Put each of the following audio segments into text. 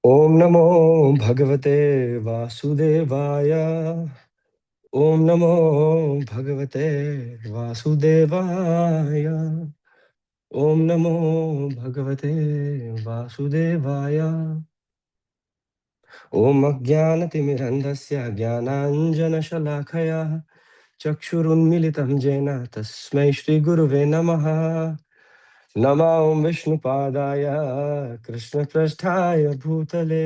ओम नमो भगवते वासुदेवाय। ओम नमो भगवते वासुदेवाय। ओम नमो भगवते वासुदेवाय। ओम अज्ञानतिमिरन्धस्य ज्ञानाञ्जनशलाखया चक्षुरुन्मिलितं येन तस्मै श्रीगुरुवे नमः। नमो विष्णुपादाय कृष्णपृष्ठाय भूतले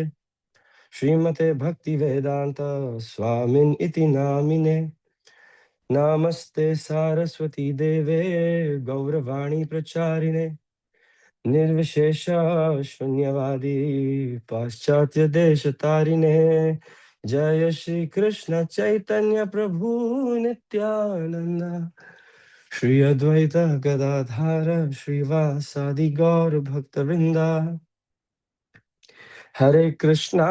श्रीमते भक्तिवेदांत स्वामिन् इति नामिने। नमस्ते सारस्वती देवे गौरवाणी प्रचारिणे निर्विशेष शून्यवादी पाश्चात्य देश तारिणे। जय श्री कृष्ण चैतन्य प्रभु नित्यानंद श्री अद्वैत गदाधर श्रीवासादि गौर भक्तवृंदा। हरे कृष्णा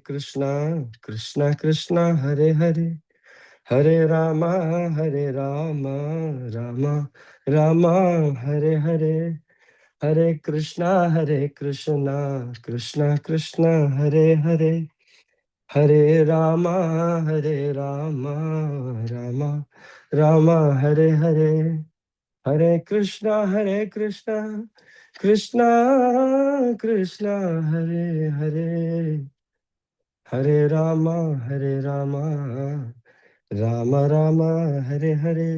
कृष्णा कृष्णा हरे हरे हरे रामा रामा रामा हरे हरे। हरे कृष्णा कृष्णा कृष्णा हरे हरे हरे रामा रामा रामा हरे हरे। हरे कृष्णा कृष्णा कृष्णा हरे हरे हरे रामा राम राम हरे हरे।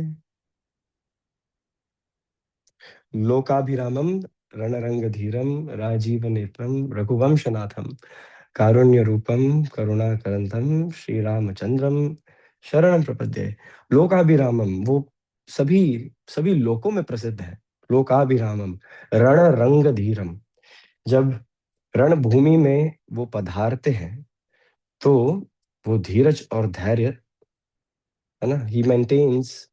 लोकाभिरामं रणरंगधीरं राजीवनेत्रं रघुवंशनाथं कारुण्यरूपं करुणाकरंतं श्रीरामचंद्रम शरणं प्रपद्ये। लोकाभिरामम वो सभी सभी लोकों में प्रसिद्ध है। लोकाभिरामम रणरंगधीरम, जब रणभूमि में वो पधारते हैं तो वो धीरज और धैर्य, है ना, he maintains,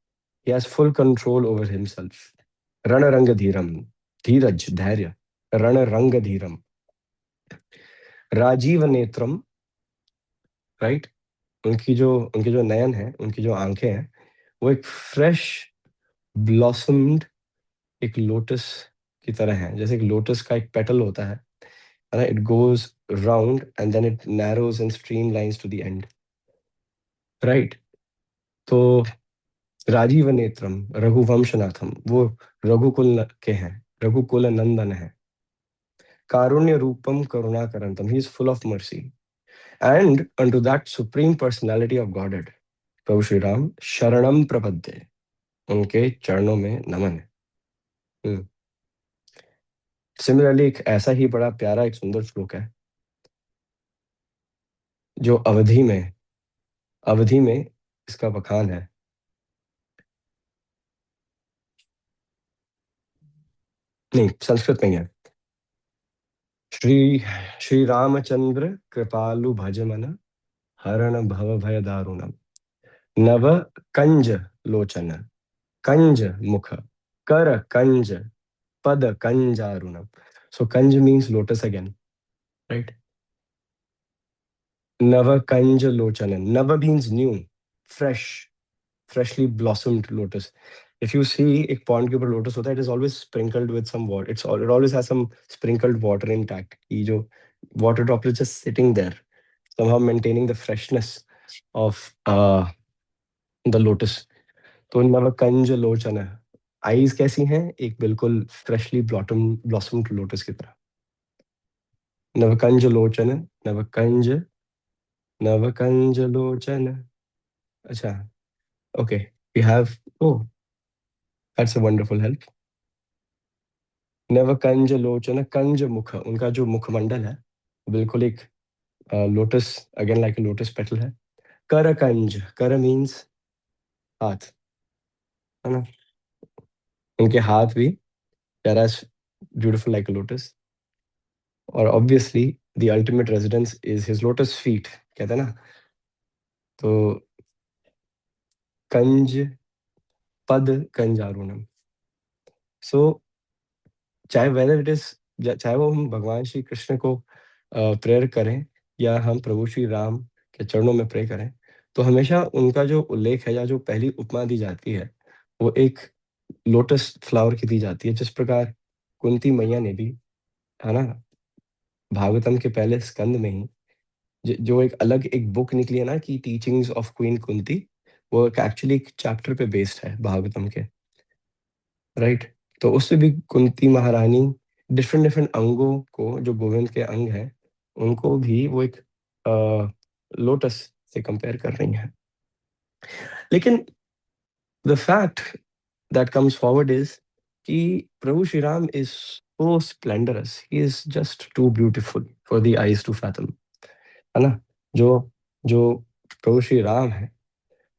he has full control over himself. रणरंग धीरम, धीरज धैर्य। रणरंग धीरम, राजीव नेत्रम, राइट। उनकी जो नयन है, उनकी जो आंखें हैं, वो एक फ्रेश ब्लॉसम्ड एक लोटस की तरह है। जैसे एक लोटस का एक पेटल होता है ना, it goes round and then it narrows and streamlines to the end, right. तो राजीव नेत्रम रघुवंशनाथम, वो के हैं, रघुकुल नंदन है। कारुण्य रूपम करुणाकरंतम, he is full of mercy. And unto that supreme personality of Godhead, प्रभु श्री राम शरणम प्रपद्ये, उनके चरणों में नमन है। सिमिलरली एक ऐसा ही बड़ा प्यारा एक सुंदर श्लोक है जो अवधि में इसका बखान है। नहीं, संस्कृत में ही है। श्री श्री रामचंद्र कृपालु भजमन हरण भव भय दारुणम नव कंज लोचन कंज मुख कर कंज पद कंजारुणम। So kanj means lotus again, right? Nava kanj lochanan. Nava means new, fresh, freshly blossomed lotus. If you see एक pond के ऊपर lotus होता है, it is always sprinkled with some water. It always has some sprinkled water intact. ये जो water droplets just sitting there, somehow maintaining the freshness of the lotus. तो नव कंज लोचन, eyes कैसी हैं? एक बिल्कुल फ्रेशली ब्लॉसम्ड लोटस की तरह। नवकंज लोचन, नवकंज नवकंज लोचन। अच्छा, okay, we have, oh, that's a wonderful help. नवकंज लोचन, कंज मुख, उनका जो मुखमंडल है बिल्कुल एक lotus, again like a lotus petal है। कर कंज, कर मीन्स हाथ, है ना। उनके हाथ भी प्यारा, ब्यूटीफुल लाइक ए लोटस। और obviously the ultimate residence is his lotus feet, कहते हैं ना। तो कंज पद कंजारुणम। सो चाहे वेदर इट इज, चाहे वो हम भगवान श्री कृष्ण को प्रेयर करें या हम प्रभु श्री राम के चरणों में प्रे करें, तो हमेशा उनका जो उल्लेख है या जो पहली उपमा दी जाती है वो एक लोटस फ्लावर की दी जाती है। जिस प्रकार कुंती मैया ने भी, है ना, भागवतम के पहले स्कंद में ही जो एक अलग एक बुक निकली है ना कि टीचिंग्स ऑफ क्वीन कुंती, वो एक्चुअली एक चैप्टर पे बेस्ड है भागवतम के, राइट। तो उससे भी कुंती महारानी डिफरेंट डिफरेंट अंगों को, जो गोविंद के अंग हैं, उनको भी वो एक लोटस से कंपेयर कर रही हैं। लेकिन the fact that comes forward is कि प्रभु Shri Ram is so splendorous, he is just too beautiful for the eyes to fathom, है ना। जो जो प्रभु श्री राम है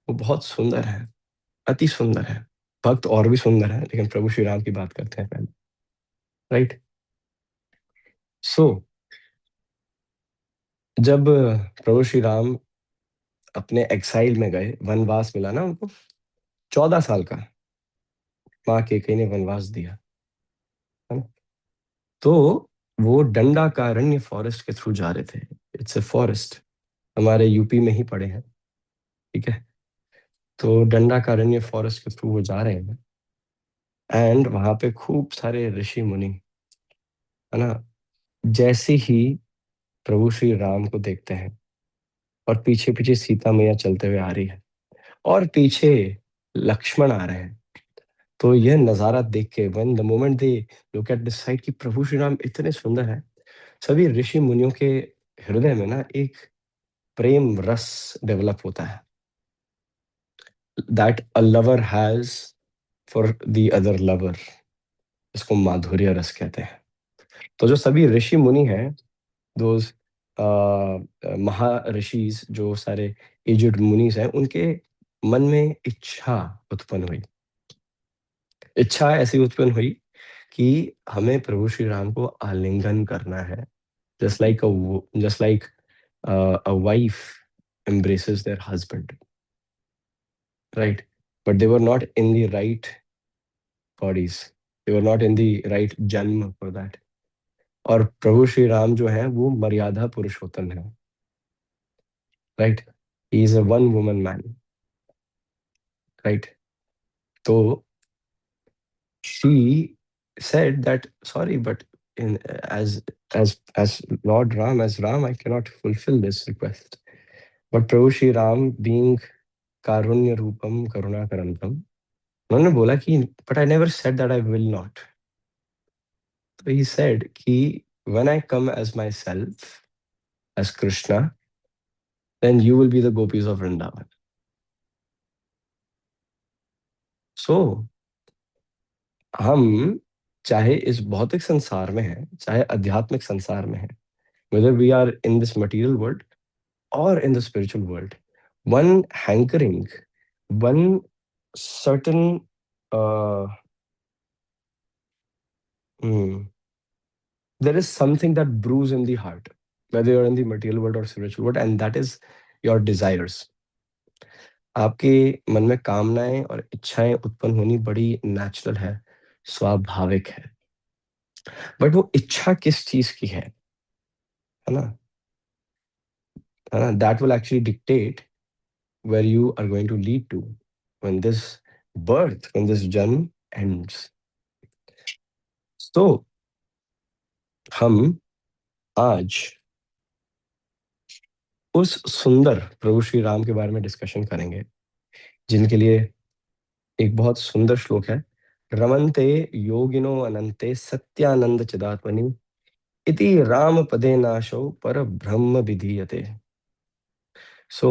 वो बहुत सुंदर है, अति सुंदर है। भक्त और भी सुंदर है, लेकिन प्रभु श्री राम की बात करते हैं पहले, राइट। सो जब प्रभु श्री राम अपने एक्साइल में गए, वनवास मिला ना उनको, 14 साल का माँ केकई ने वनवास दिया, है ना। तो वो दंडाकारण्य फॉरेस्ट के थ्रू जा रहे थे। इट्स ए फॉरेस्ट, हमारे यूपी में ही पड़े हैं, ठीक है। तो दंडाकारण्य फॉरेस्ट के थ्रू वो जा रहे हैं, एंड वहां पे खूब सारे ऋषि मुनि, है ना। जैसे ही प्रभु श्री राम को देखते हैं, और पीछे पीछे सीता मैया चलते हुए आ रही है, और पीछे लक्ष्मण आ रहे हैं, तो यह नजारा देख के one the moment they look at this side कि प्रभु श्री राम इतने सुंदर हैं, सभी ऋषि मुनियों के हृदय में ना एक प्रेम रस डेवलप होता है, that a lover has for the other lover. इसको माधुर्य रस कहते हैं। तो जो सभी ऋषि मुनि हैं, दोज महर्षिज, जो सारे एज्ड मुनीस हैं, उनके मन में इच्छा उत्पन्न हुई। इच्छा ऐसी उत्पन्न हुई कि हमें प्रभु श्री राम को आलिंगन करना है, just like a wife embraces their husband, right? But they were not in the right bodies, they were not in the right जन्म for that. और प्रभु श्री राम जो है वो मर्यादा पुरुषोत्तम है, right. He is a one woman man, right. तो she said that, sorry, but in as Lord Ram, as Ram, I cannot fulfill this request. But Prabhu Shri Ram, being karunya rupam karuna karantam, उन्होंने बोला कि but I never said that I will not. So he said कि when I come as myself, as Krishna, then you will be the gopis of Vrindavan. So हम चाहे इस भौतिक संसार में हैं, चाहे आध्यात्मिक संसार में हैं, whether we are in this material world or in the spiritual world, one hankering, one certain uh, hmm, there is something that brews in the heart, whether you're in the material world or spiritual world, and that is your desires. आपके मन में कामनाएं और इच्छाएं उत्पन्न होनी बड़ी natural है, स्वाभाविक है। बट वो इच्छा किस चीज की है ना, है ना, that will actually dictate where you are going to lead to when this birth, when this जन्म ends. So हम आज उस सुंदर प्रभु श्री राम के बारे में डिस्कशन करेंगे, जिनके लिए एक बहुत सुंदर श्लोक है, रमन्ते योगिनो अनंते सत्यानंद चिदात्मनि इति राम पदे नाशो पर ब्रह्म विधीयते। सो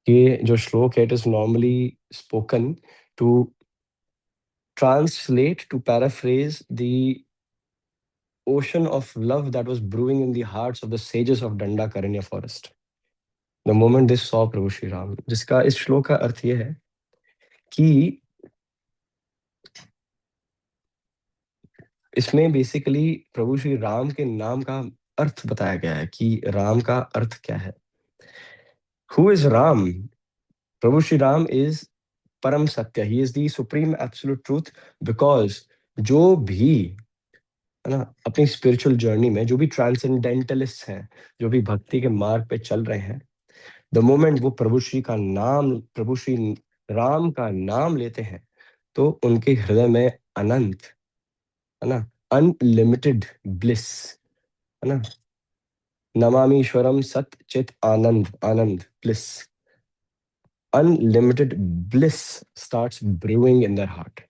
ये जो श्लोक है, it is normally spoken to translate, to paraphrase the ocean of love that was brewing in the hearts of the sages of Dandakaranya forest the moment they saw Prabhu Shri Ram. जिसका इस श्लोक का अर्थ ये है कि इसमें basically प्रभु श्री राम के नाम का अर्थ बताया गया है कि राम का अर्थ क्या है। Who is Ram? Prabhu Shri Ram is परम सत्य, ही is the supreme absolute truth, because जो भी, है ना, अपनी स्पिरिचुअल जर्नी में जो भी ट्रांसेंडेंटलिस्ट हैं, जो भी भक्ति के मार्ग पे चल रहे हैं, द मोमेंट वो प्रभु श्री का नाम, प्रभु श्री राम का नाम लेते हैं, तो उनके हृदय में अनंत, है ना, अनलिमिटेड ब्लिस, है ना? नमामीश्वरम सत चित आनंद, आनंद bliss, unlimited bliss starts brewing in their heart,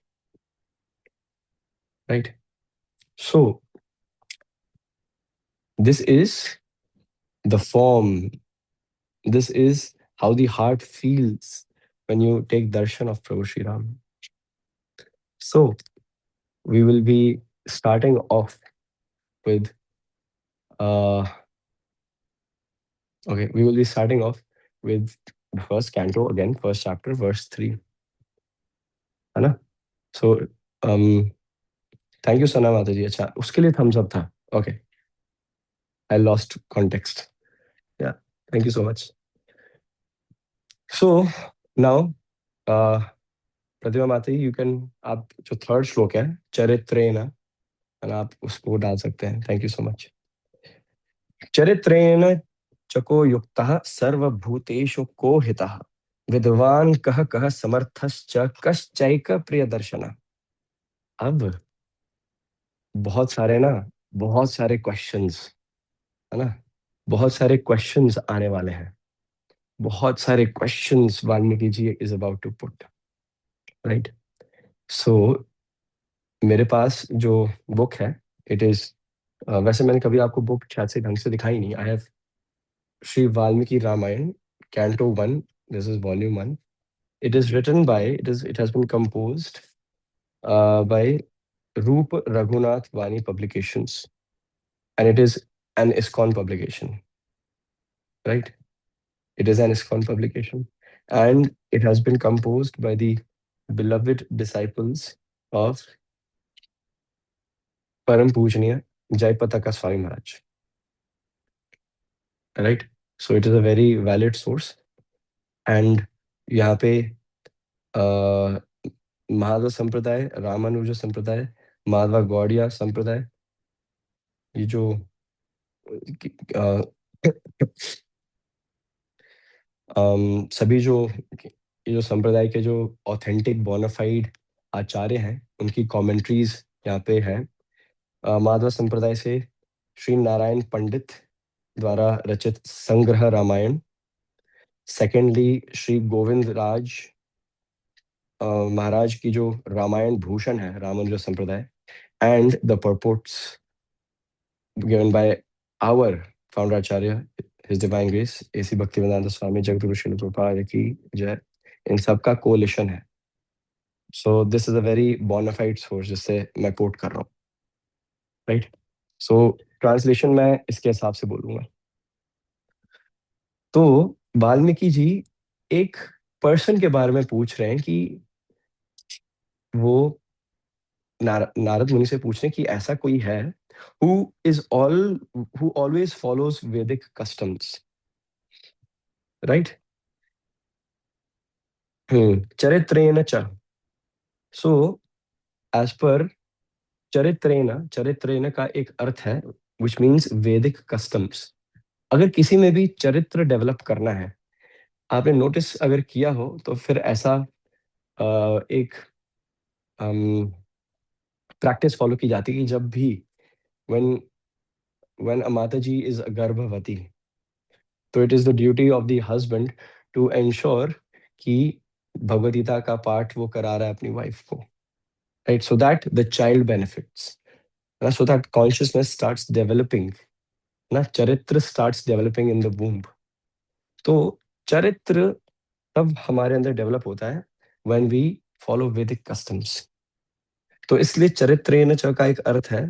right? So this is the form, this is how the heart feels when you take darshan of Prabhu Shri Ram. So we will be starting off with uh okay, we will be starting off with the first canto again, first chapter, verse 3, है ना? So thank you Sana Mataji. अच्छा, उसके लिए thumbs up था. Okay, I lost context. Yeah, thank you so much. So now प्रतिमा माताजी, you can, आप जो third श्लोक है चरित्रेण, है ना, आप उसको डाल सकते हैं. Thank you so much. चरित्रेण चको युक्तः सर्वभूतेषु को हितः, विद्वान कह कह समर्थश्च कश्चैक प्रियदर्शनः. अब बहुत सारे क्वेश्चंस, है ना, बहुत सारे क्वेश्चंस आने वाले हैं. बहुत सारे questions Valmiki ji is about to put, right? So मेरे पास जो बुक है, इट इज, वैसे मैंने कभी आपको बुक शायद से ढंग से दिखाई नहीं. I have Shri Valmiki Ramayana canto 1, this is volume 1. It is written by, it has been composed by Rupa Raghunath Vani publications, and it is an ISKCON publication, right? It is an ISKCON publication, and it has been composed by the beloved disciples of Param Pujaniya Jayapataka Swami Maharaj, right? So it is a very valid source, and यहाँ पे माधव संप्रदाय, रामानुज संप्रदाय, माधवा गौड़िया संप्रदाय, ये जो सभी जो ये जो संप्रदाय के जो ऑथेंटिक बोनाफाइड आचार्य हैं, उनकी कमेंट्रीज यहाँ पे हैं. माधव संप्रदाय से श्री नारायण पंडित द्वारा रचित संग्रह रामायण. सेकेंडली श्री गोविंद राज महाराज की जो रामायण भूषण है, रामानुज संप्रदाय, and the purports given by our founder acharya his divine grace AC Bhaktivedanta Swami Jagadguru Srila Prabhupada की जय. इन सब का कोलिशन है. So this is a very bona fide source जिससे मैं कोट कर रहा हूँ, राइट? सो ट्रांसलेशन मैं इसके हिसाब से बोलूंगा. तो वाल्मीकि जी एक पर्सन के बारे में पूछ रहे हैं कि वो नारद मुनि से पूछ रहे हैं कि ऐसा कोई है who is all who always follows Vedic customs, right? चरित्रेण च. सो एज पर चरित्रेण का एक अर्थ है which means Vedic customs. अगर किसी में भी चरित्र डेवलप करना है, आपने नोटिस अगर किया हो तो फिर ऐसा एक प्रैक्टिस फॉलो की जाती है कि जब भी when when a mataji is गर्भवती, तो it is the duty of the husband to ensure कि भगवद गीता का पाठ वो करा रहा है अपनी वाइफ को, right? So that the child benefits, ना, so that consciousness starts developing, ना, चरित्र starts developing in the womb. तो चरित्र तब हमारे अंदर डेवलप होता है when we follow Vedic customs. तो इसलिए चरित्रेण च का एक अर्थ है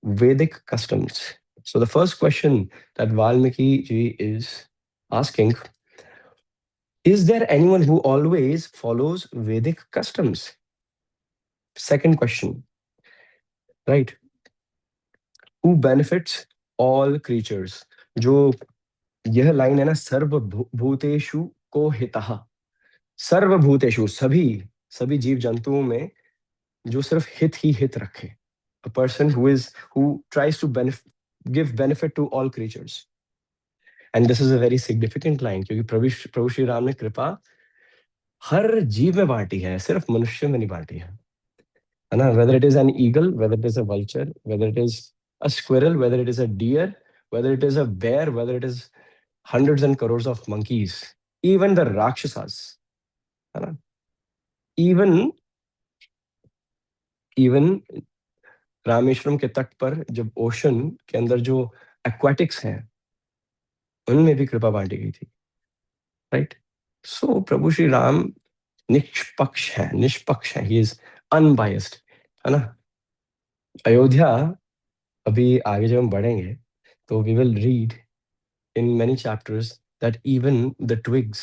Vedic customs. So the first question that Valmiki ji is asking, is there anyone who always follows Vedic customs? Second question, right? Who benefits all creatures? जो यह line है ना, सर्वभूतेषु को हितः, सर्वभूतेषु, सभी सभी जीव जंतुओं में जो सिर्फ हित ही हित रखे. A person who tries to give benefit to all creatures. And this is a very significant line क्योंकि प्रभु श्री राम ने कृपा हर जीव में बांटी है, सिर्फ मनुष्य में नहीं बांटी है ना? Whether it is an eagle, whether it is a vulture, whether it is A squirrel, whether it is a deer, whether it is a bear, whether it is hundreds and crores of monkeys, even the Rakshasas, है ना? Even even Rameswaram के तट पर जब ocean के अंदर जो aquatics हैं, उनमें भी कृपा बांटी गई थी, राइट? सो प्रभु श्री राम निष्पक्ष है, ही इज अनबायस्ड, है ना? अयोध्या, अभी आगे जब हम बढ़ेंगे तो we will read in many chapters that even the twigs,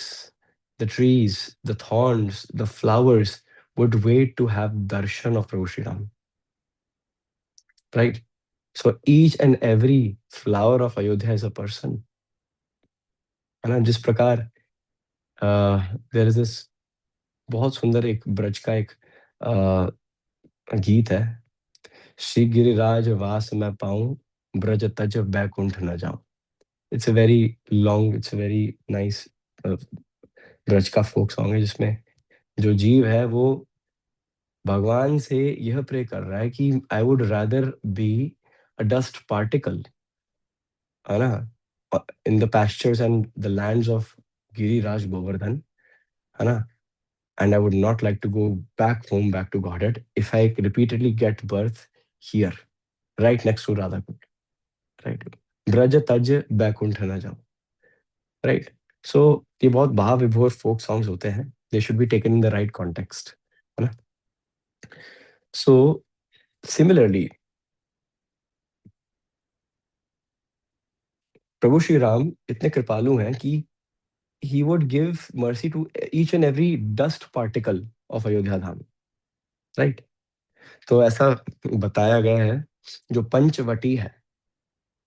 the trees, the thorns, the flowers would wait to have darshan of Prabhu Shri Ram, right? So each and every flower of Ayodhya is a person, है ना? जिस प्रकार there is this बहुत सुंदर एक ब्रज का एक गीत है, श्री गिरिराज वास मैं पाऊं, ब्रज तज बैकुंठ न जाऊं. It's a very long, it's a very nice Braj का फोक सॉन्ग है, जिसमें जो जीव है वो भगवान से यह प्रे कर रहा है कि I would rather be a dust particle, है ना, in the pastures and the lands of Giriraj Govardhan, है ना, and I would not like to go back home, back to Godhead, if I repeatedly get birth here, right next to Radha Kund, right? Braj तज बैकुंठ न जाऊं, right? So ये बहुत भाव विभोर folk songs होते हैं, they should be taken in the right context, है ना? So similarly, प्रभु श्री राम इतने कृपालु हैं कि he would give mercy to each and every dust particle of Ayodhya Dham, right? तो ऐसा बताया गया है, जो पंचवटी है,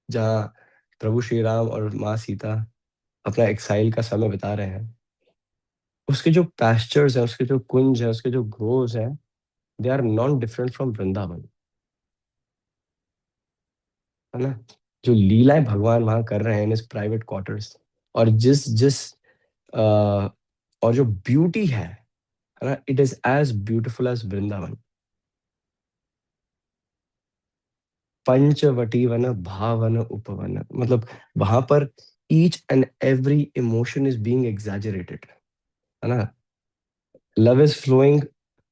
जहाँ प्रभु श्री राम और माँ सीता अपना एक्साइल का समय बिता रहे हैं, उसके जो पैस्चर्स हैं, उसके जो कुंज है, उसके जो ग्रोव्स हैं, they are non different from Vrindavan, है ना? जो लीलाएं भगवान वहां कर रहे हैं इन प्राइवेट क्वार्टर्स, और जिस जिस अ, और जो ब्यूटी है ना, it is as beautiful as Vrindavan. Panchavati वन भावन उपवन, मतलब वहां पर each and every emotion is being exaggerated, है ना? Love is flowing.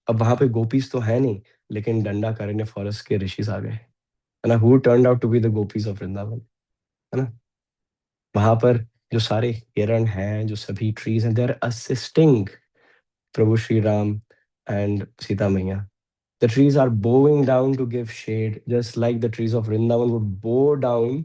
अब वहां पे गोपीज तो है नहीं, लेकिन डंडा करने फॉरेस्ट के ऋषिज आ गए, है ना, who turned out to be the gopis of Vrindavan, है ना? वहां पर जो सारे हिरण हैं, जो सभी ट्रीज हैं, they are assisting Prabhu Shri Ram and Sita Maiya. The trees are bowing down to give shade, just like the trees of Vrindavan would bow down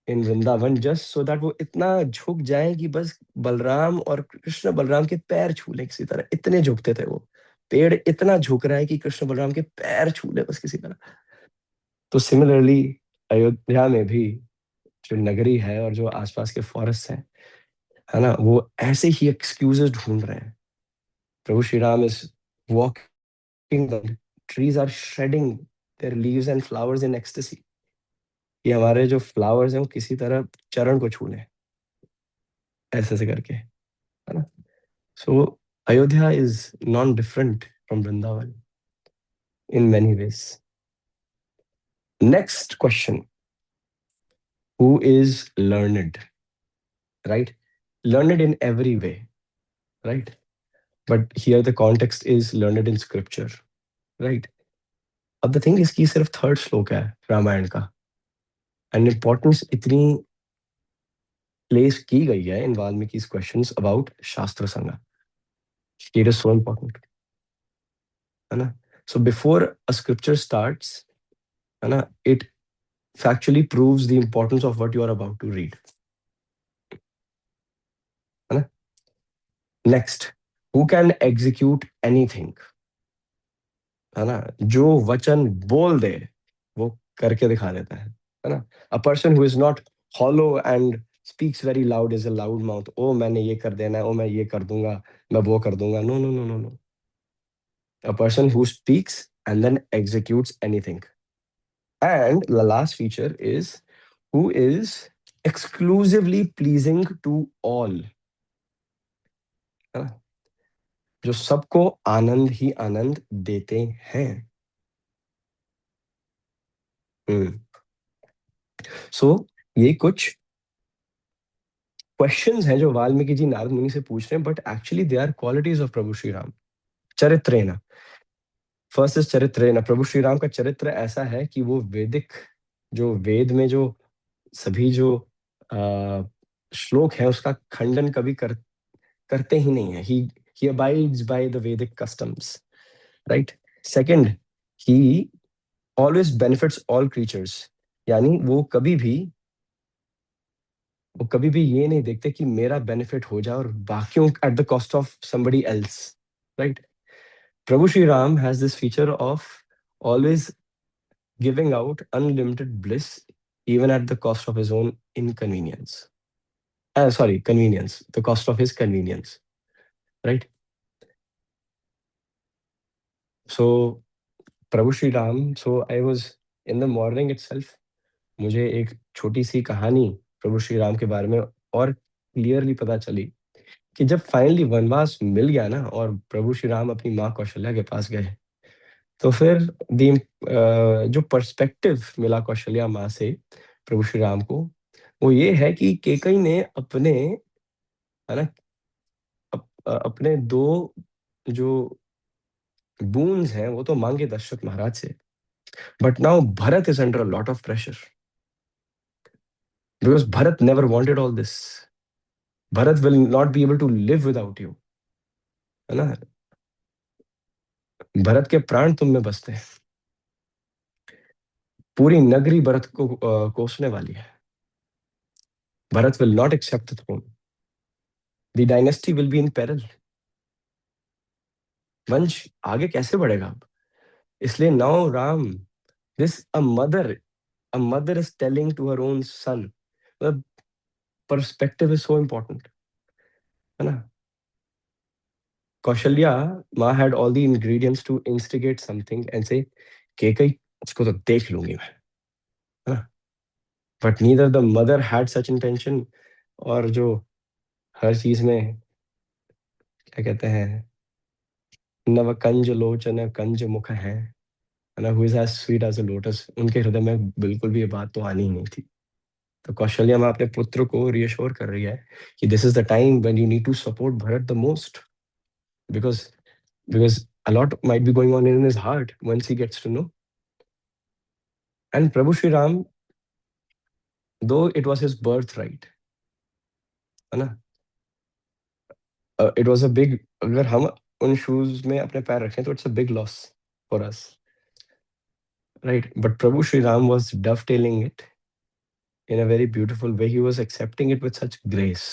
in Vrindavan, just so that वो इतना झुक जाए कि बस बलराम और कृष्ण बलराम के पैर छू ले किसी तरह. इतने झुकते थे वो. पेड़ इतना झुक रहा है कि कृष्ण बलराम के पैर छू ले बस किसी तरह. तो सिमिलरली अयोध्या में भी जो नगरी है और जो आसपास के फॉरेस्ट हैं, है ना, वो ऐसे ही एक्सक्यूजेस ढूंढ रहे हैं. प्रभु Shri Ram is walking, the trees are shedding their leaves and flowers in ecstasy, कि हमारे जो फ्लावर्स हैं वो किसी तरह चरण को छू लें, ऐसे ऐसे करके, है ना? So Ayodhya is non-different from Vrindavan in many ways. Next question. Who is learned? Right? Learned in every way, right? But here the context is learned in scripture, right? अब the thing is कि सिर्फ third श्लोक है रामायण का, and importance इतनी place की गई है इन वाल्मीकि's questions about शास्त्र संगा. It is so important, है ना? So before a scripture starts, है ना, it factually proves the importance of what you are about to read, है ना? Next, who can execute anything, है ना? जो वचन बोल दे वो करके दिखा देता है ना? A person who is not hollow and speaks very loud is a loud mouth. Oh मैंने ये कर देना है, ओ मैं ये कर दूंगा, मैं वो कर दूंगा. No no no no no. A person who speaks and then executes anything. And the last feature is who is exclusively pleasing to all, है ना? जो सबको आनंद ही आनंद देते हैं. हम्म। सो ये कुछ क्वेश्चंस हैं जो वाल्मीकि जी नारद मुनि से पूछ रहे हैं, but actually they are qualities of प्रभु श्री राम। चरित्रेण, फर्स्ट इज चरित्रेण। प्रभु श्री राम का चरित्र ऐसा है कि वो वैदिक, जो वेद में जो सभी जो श्लोक है उसका खंडन कभी करते ही नहीं है। ही अबाइड्स बाय द वैदिक कस्टम्स, राइट। सेकंड, ही ऑलवेज बेनिफिट्स ऑल क्रीचर्स, यानी वो कभी भी ये नहीं देखते कि मेरा बेनिफिट हो जाए और बाकियों at the cost of somebody else, right. Prabhu Shri Ram has this feature of always giving out unlimited bliss even at the cost of his own inconvenience. Sorry, convenience, the cost of his convenience, right? So Prabhu Shri Ram, so I was in the morning itself, मुझे एक छोटी सी कहानी प्रभु श्री राम के बारे में और clearly पता चली कि जब फाइनली वनवास मिल गया ना और प्रभु श्री राम अपनी माँ कौशल्या के पास गए, तो फिर दी जो पर्सपेक्टिव मिला कौशल्या माँ से प्रभु श्री राम को, वो ये है कि केकई ने अपने, है ना, अपने दो जो बूंस हैं वो तो मांगे दशरथ महाराज से, but now Bharat is under a lot of pressure because Bharat never wanted all this. Bharat will not be able to live without you, है ना। भरत के प्राण तुम में बसते हैं, पूरी नगरी भरत को कोसने वाली है। Bharat will not accept the throne, the dynasty will be in peril, वंश आगे कैसे बढ़ेगा अब। इसलिए now Ram, this a mother is telling to her own son, मतलब पर्सपेक्टिव इज सो इंपॉर्टेंट, है ना। कौशल्या माँ had all the ingredients to instigate something and say Kaikeyi इसको तो देख लूंगी मैं, है ना। But neither the mother had such intention, और जो हर चीज में क्या कहते हैं, नव कंज लोचन कंज मुख है ना, who is as sweet as a lotus, उनके हृदय में बिल्कुल भी ये बात तो आनी ही नहीं थी। तो कौशल्या माँ अपने पुत्र को रियश्योर कर रही है कि this is the time when you need to support Bharat the most, because because a lot might be going on in his heart once he gets to know. And Prabhu Shri Ram, though it was his birthright, है ना, it was a big, अगर हम उन shoes में अपने पैर रखें तो it's a big loss for us, right? But Prabhu Shri Ram was dovetailing it in a very beautiful way. He was accepting it with such grace,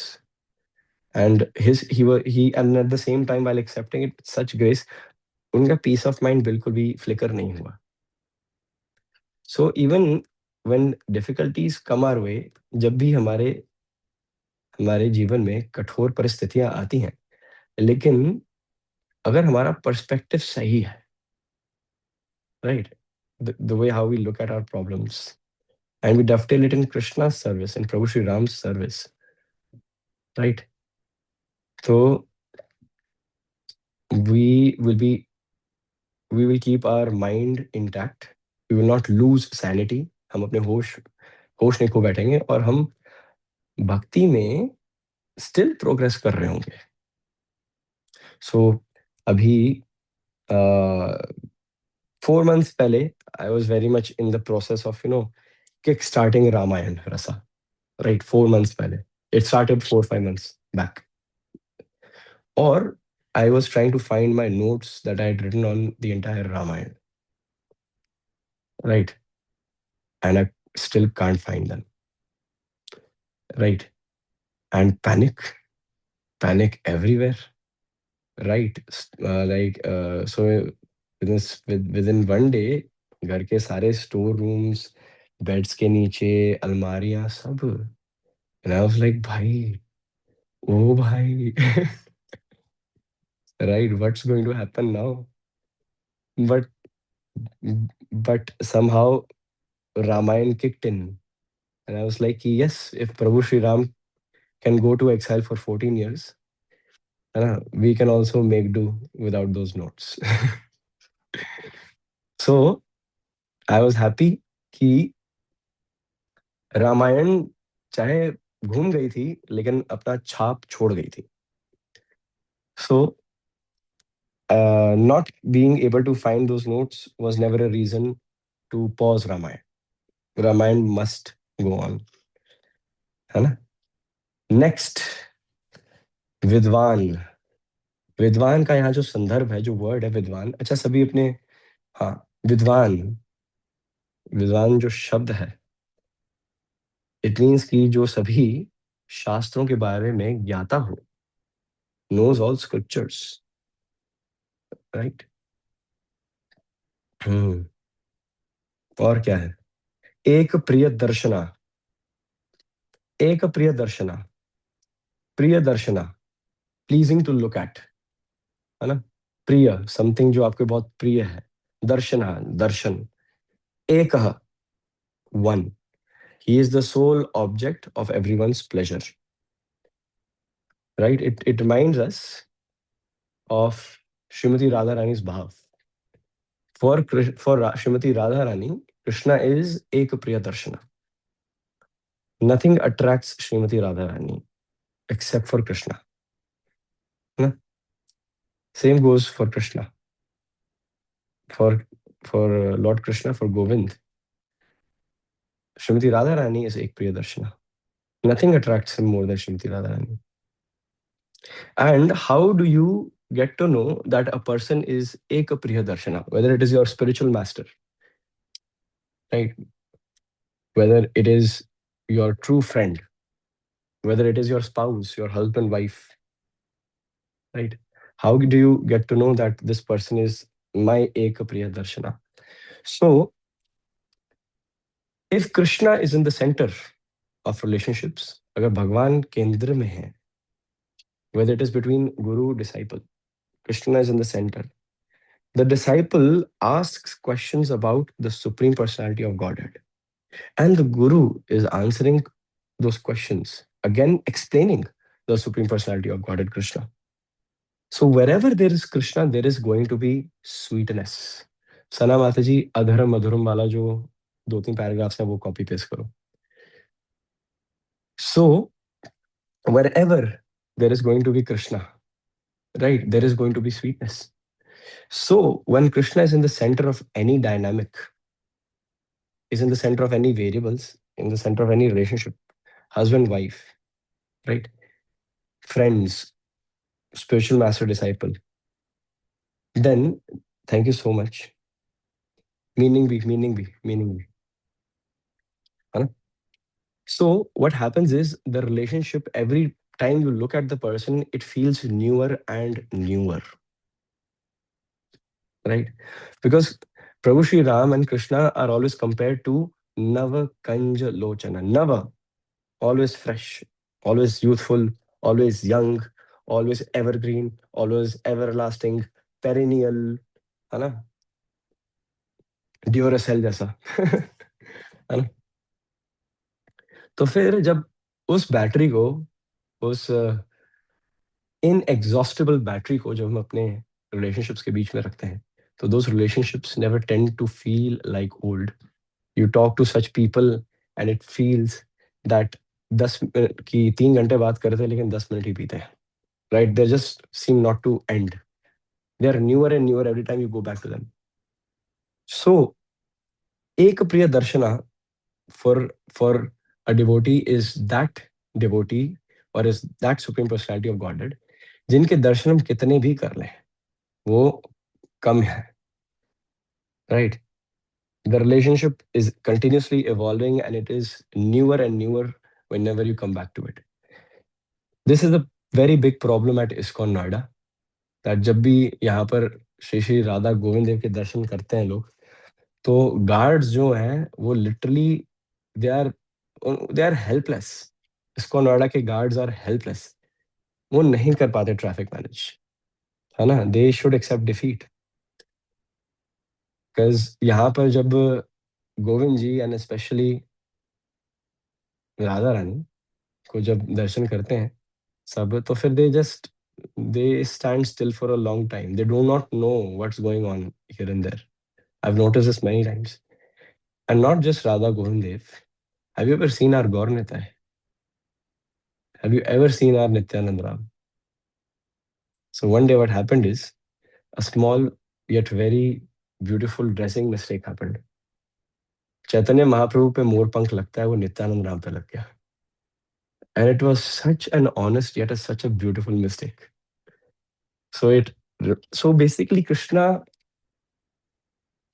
and he and at the same time while accepting it with such grace, उनका peace of mind बिल्कुल भी flicker नहीं हुआ. So even when difficulties come our way, जब भी हमारे हमारे जीवन में कठोर परिस्थितियां आती हैं, लेकिन अगर हमारा पर्सपेक्टिव सही है, right, the way how we look at our problems and we dovetail it in Krishna service, in प्रभु श्री राम सर्विस, राइट, तो we will be we will keep our mind intact, we will not lose sanity, हम अपने होश होश नहीं खो बैठेंगे और हम भक्ति में स्टिल प्रोग्रेस कर रहे होंगे। सो अभी 4 months पहले I was very much in the process of kick starting Ramayana Rasa, right, 4 months पहले, इट स्टार्टेड 4-5 months बैक, और I was trying to find my notes that I had written on the entire Ramayana, right, and I still can't find them, right, and panic everywhere, right. So within one day घर के सारे store rooms, beds के नीचे अलमारियां सब, and I was like भाई, ओ भाई, right, what's going to happen now? But somehow Ramayana kicked in, and I was like, yes, if Prabhu Sri Ram can go to exile for 14 years, we can also make do without those notes. So I was happy कि रामायण चाहे घूम गई थी लेकिन अपना छाप छोड़ गई थी. सो not being able to find those notes was never a reason to pause Ramayana. Ramayana must go on. है ना? नेक्स्ट, विद्वान. विद्वान का यहाँ जो संदर्भ है, जो वर्ड है विद्वान, अच्छा सभी अपने, हाँ, विद्वान, विद्वान जो शब्द है, इट मीन्स कि जो सभी शास्त्रों के बारे में ज्ञाता हो, knows all scriptures, राइट. और क्या है? एक प्रिय दर्शना. एक प्रिय दर्शना, प्रिय दर्शना, प्लीजिंग टू लुक एट, है ना? प्रिय, समथिंग जो आपके बहुत प्रिय है. दर्शना, दर्शन. एक, one. He is the sole object of everyone's pleasure, right. It reminds us of Shrimati Radha रानी's भाव. For Srimati Radharani, Krishna is Ekpriya Darshana. Nothing attracts Srimati Radharani except for Krishna. Na? Same goes for Krishna. For Lord Krishna, for Govind, Srimati Radharani is Ekpriya Darshana. Nothing attracts him more than Srimati Radharani. And how do you get to know that a person is Ekpriya Darshana? Whether it is your spiritual master, right? Whether it is your true friend, whether it is your spouse, your husband, wife, right? How do you get to know that this person is my Ekapriya Darshana? So, if Krishna is in the center of relationships, अगर भगवान केंद्र में है, whether it is between guru disciple, Krishna is in the center. The disciple asks questions about the supreme personality of Godhead, and the guru is answering those questions, again explaining the supreme personality of Godhead Krishna. So wherever there is Krishna, there is going to be sweetness. सना माता जी, अधरम मधुरम वाला जो 2-3 paragraphs है वो copy paste करो. So wherever there is going to be Krishna, right, there is going to be sweetness. So when Krishna is in the center of any dynamic, is in the center of any variables, in the center of any relationship, husband, wife, right, friends, spiritual master, disciple, then thank you so much. Meaning be, meaning be, meaning be. है ना? So what happens is the relationship, every time you look at the person, it feels newer and newer, right? Because Prabhu Shri Ram and Krishna are always compared to Nava Kanja Lochana. Nava, always fresh, always youthful, always young, always evergreen, always everlasting, perennial, है ना? Duracell जैसा. है ना? तो फिर जब उस battery को, उस इनएग्जॉस्टिबल बैटरी को जब हम अपने रिलेशनशिप्स के बीच में रखते हैं, तो those relationships never tend to feel like old. You talk to such people and it feels that 10 minute की 3 घंटे बात करते हैं लेकिन 10 मिनट ही पीते हैं, right. They just seem not to end. They are newer and newer every time you go back to them. So एक प्रिय दर्शना for a devotee is that devotee or is that supreme personality of Godhead जिनके दर्शन हम कितने भी कर लें वो कम है, right? The relationship is continuously evolving and it is newer and newer whenever you come back to it. This is a very big problem at ISKCON Noida, that जब भी यहाँ पर श्री श्री राधा गोविंद देव के दर्शन करते हैं लोग, तो गार्ड्स जो हैं वो literally they are they are helpless. ISKCON Noida के गार्ड्स आर हेल्पलेस. वो नहीं कर पाते ट्रैफिक मैनेज, है ना? They should accept defeat. Because यहाँ पर जब गोविंद जी एंड स्पेशली राधा रानी को जब दर्शन करते हैं सब, तो फिर they stand still for a long time. They do not know what's going on here and there. I have notice this many times. And not just Radha Govindev. Have you ever seen our Gaur Nitai? Have you ever seen our Nityanand Ram? So one day what happened is a small yet very beautiful dressing mistake happened. Chaitanya Mahaprabhu पे मोर पंख लगता है, वो नित्यानंद राम पे लग गया. And it was such an honest yet such a beautiful mistake. So it so basically Krishna.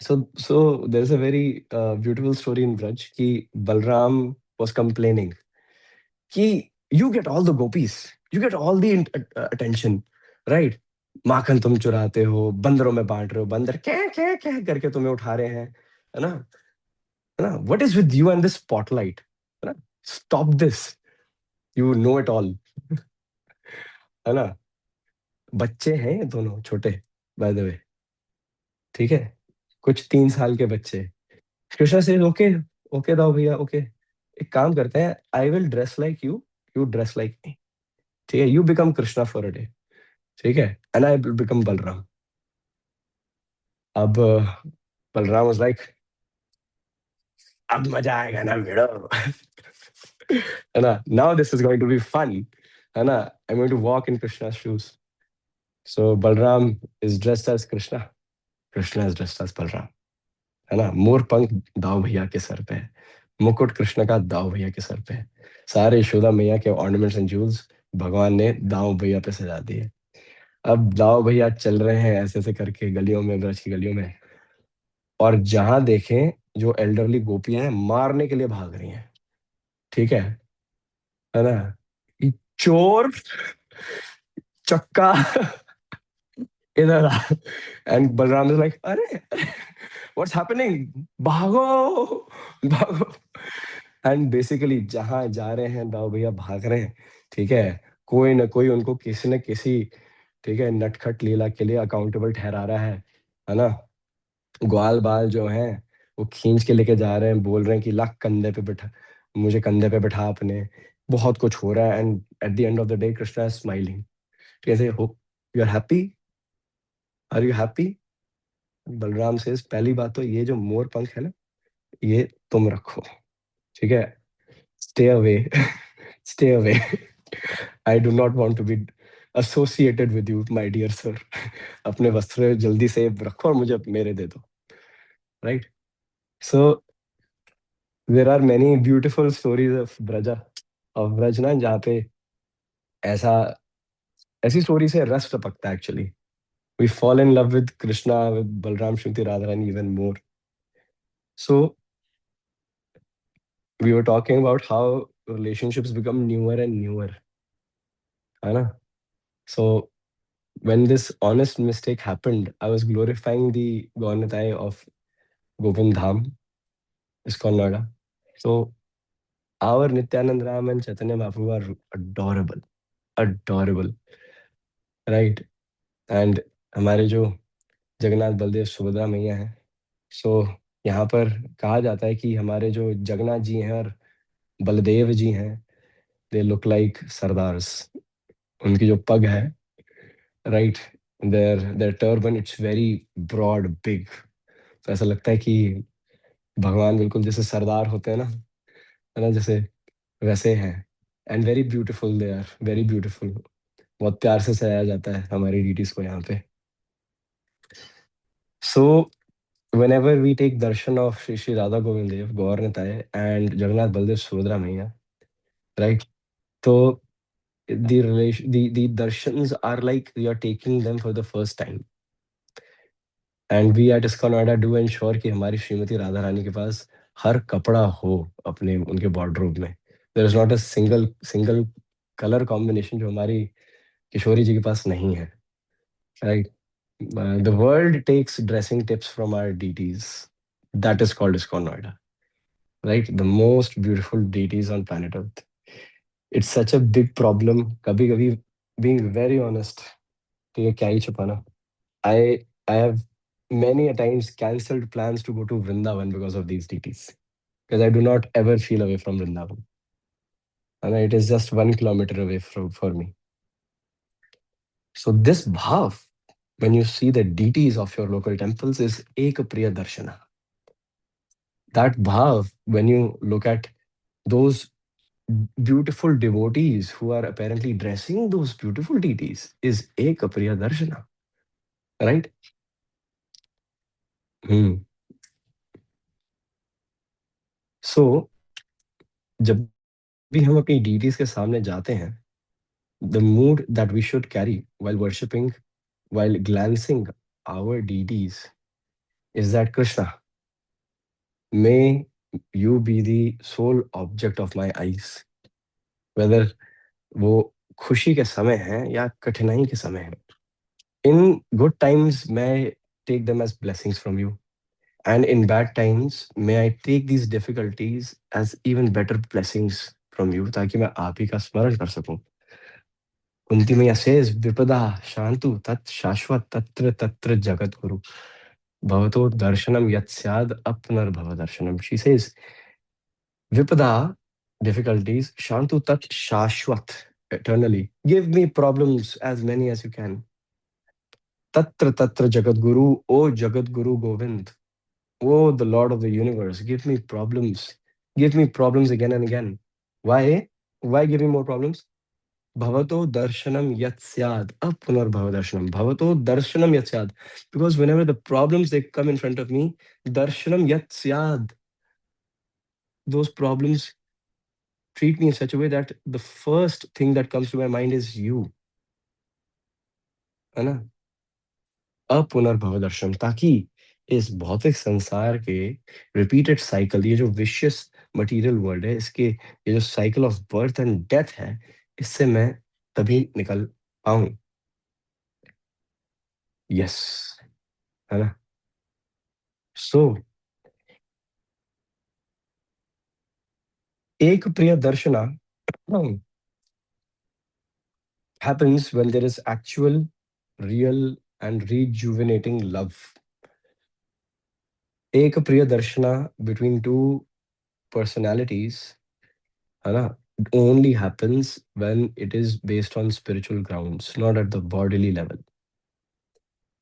So there's a very beautiful story in Braj कि Balram was complaining कि you get all the gopis, you get all the attention, right? माखन तुम चुराते हो, बंदरों में बांट रहे हो, बंदर क्या क्या क्या करके तुम्हें उठा रहे हैं, है ना? है ना? What is with you and this spotlight? है ना? Stop this. You know it all. है ना? बच्चे हैं ये दोनों छोटे, बाय द वे. ठीक है, कुछ 3 साल के बच्चे. कृष्णा से ओके, ओके दाओ भैया, ओके, एक काम करते हैं, I will dress like you, you dress like me. ठीक है, you become Krishna for a day. ठीक है, and I will become Balram. अब बलराम वाज लाइक, अब मजा आएगा ना भिड़ो. है ना, now this is going to be fun. है ना, I am going to walk in Krishna shoes. So Balram is dressed as Krishna, Krishna is dressed as Balram. है ना, मोर पंख दाव भैया के सर पे है, मुकुट कृष्ण का दाव भैया के सर पे है, सारे यशोदा मैया के ऑर्नामेंट्स एंड ज्वेल्स भगवान ने दाव भैया पे सजा दिए. अब दाव भैया चल रहे हैं ऐसे ऐसे करके गलियों में, ब्रज की गलियों में, और जहां देखें जो एल्डरली गोपियां हैं मारने के लिए भाग रही हैं. ठीक है ना, ये चोर, चक्का, इधर आ. एंड बलराम इज लाइक, अरे व्हाट्स हैपनिंग, भागो, भागो. एंड बेसिकली जहां जा रहे हैं दाऊ भैया भाग रहे हैं. ठीक है, कोई ना कोई उनको किसी न किसी, ठीक है, नटखट लीला के लिए अकाउंटेबल ठहरा रहा है ना. ग्वाल बाल जो हैं वो खींच के लेके जा रहे हैं, बोल रहे हैं कि ला कंधे पे बैठा, मुझे कंधे पे बैठा अपने. बहुत कुछ हो रहा है, and at the end of the day Krishna is smiling. कैसे हो, you are happy, are you happy? Balram से पहली बात तो ये जो मोर पंख है ना, ये तुम रखो. ठीक है, stay away, stay away. I do not want to be associated with you my dear sir. अपने वस्त्र जल्दी से रखो और मुझे मेरे दे दो. Right. So there are many beautiful stories of Braja, of Braj ना, जहाँ पे ऐसा, ऐसी स्टोरी से रस टपकता है actually. We fall in love with Krishna, with Balram, Shruti, Radha Rani even more. So we were talking about how relationships become newer and newer, है ना? So when this honest mistake happened, I was glorifying the Gaurnitai of Govind Dham, ISKCON Noida. So our Nityanand Ram and Chaitanya Mahaprabhu are adorable, adorable, right? And हमारे जो जगन्नाथ बलदेव सुभद्रा मैया हैं, सो यहाँ पर कहा जाता है कि हमारे जो जगन्नाथ जी हैं और बलदेव जी हैं, दे लुक लाइक सरदार्स. उनकी जो पग है, right, their turban, it's very broad big. तो ऐसा लगता है कि भगवान बिल्कुल जैसे सरदार होते हैं ना, है ना, जैसे वैसे हैं. And very beautiful, they are very beautiful. बहुत प्यार से सजाया जाता है हमारी डीटीज को यहाँ पे. सो whenever we take darshan of Shri Radha Govind Dev, Gaur Nitai and Jagannath Baldev Subhadra Maiya, right? So the darshans are like you're taking them for the first time. And we at ISKCON Noida do ensure कि हमारी श्रीमती राधा रानी के पास हर कपड़ा हो अपने उनके wardrobe में. There is not a single single colour combination जो हमारी किशोरी जी के पास नहीं है. Right. The world takes dressing tips from our deities. That is called ISKCON Noida. Right, the most beautiful deities on planet earth. It's such a big problem कभी कभी, being very honest. ठीक है, क्या ही छुपाना. I have many a times cancelled plans to go to Vrindavan because of these deities. Because I do not ever feel away from Vrindavan. And it is just 1 kilometer away for me. So this bhav, when you see the deities of your local temples, is Ek Priya Darshana. That bhav, when you look at those beautiful devotees who are apparently dressing those beautiful deities, is Ekapriya Darshana, right? Hmm. So, जब भी हम अपनी deities के सामने जाते हैं, the mood that we should carry while worshipping, while glancing our deities, is that Krishna, may you be the sole object of my eyes. Whether वो खुशी के समय हैं या कठिनाई के समय हैं. In good times, may I take them as blessings from you. And in bad times, may I take these difficulties as even better blessings from you, ताकि मैं आप ही का स्मरण कर सकूं. कुंती मैया says, विपदा शांतु तत् शाश्वत तत्र तत्र जगत गुरु भवतो दर्शनम यत् स्याद अपनर्भव दर्शनम. She says, Vipada, difficulties, Shantu Tat Shashwat, eternally. Give me problems, as many as you can. Tatra Tatra Jagat Guru, O Jagat Guru Govind, O the Lord of the universe, give me problems. Give me problems again and again. Why? Why give me more problems? Bhavato darshanam yat syad. Apunarbhava darshanam. Bhavato darshanam yat syad. Because whenever the problems they come in front of me, darshanam yat syad. Those problems treat me in such a way that the first thing that comes to my mind is you, है ना? अपुनर्भव दर्शन, ताकि इस भौतिक संसार के repeated cycle, ये जो vicious material world है, इसके ये जो cycle of birth and death है, इससे मैं तभी निकल पाऊं. यस, है ना? सो एक प्रिय दर्शना happens when there is actual, real and rejuvenating love. एक प्रिय दर्शना between two personalities, है ना, only happens when it is based on spiritual grounds, not at the bodily level.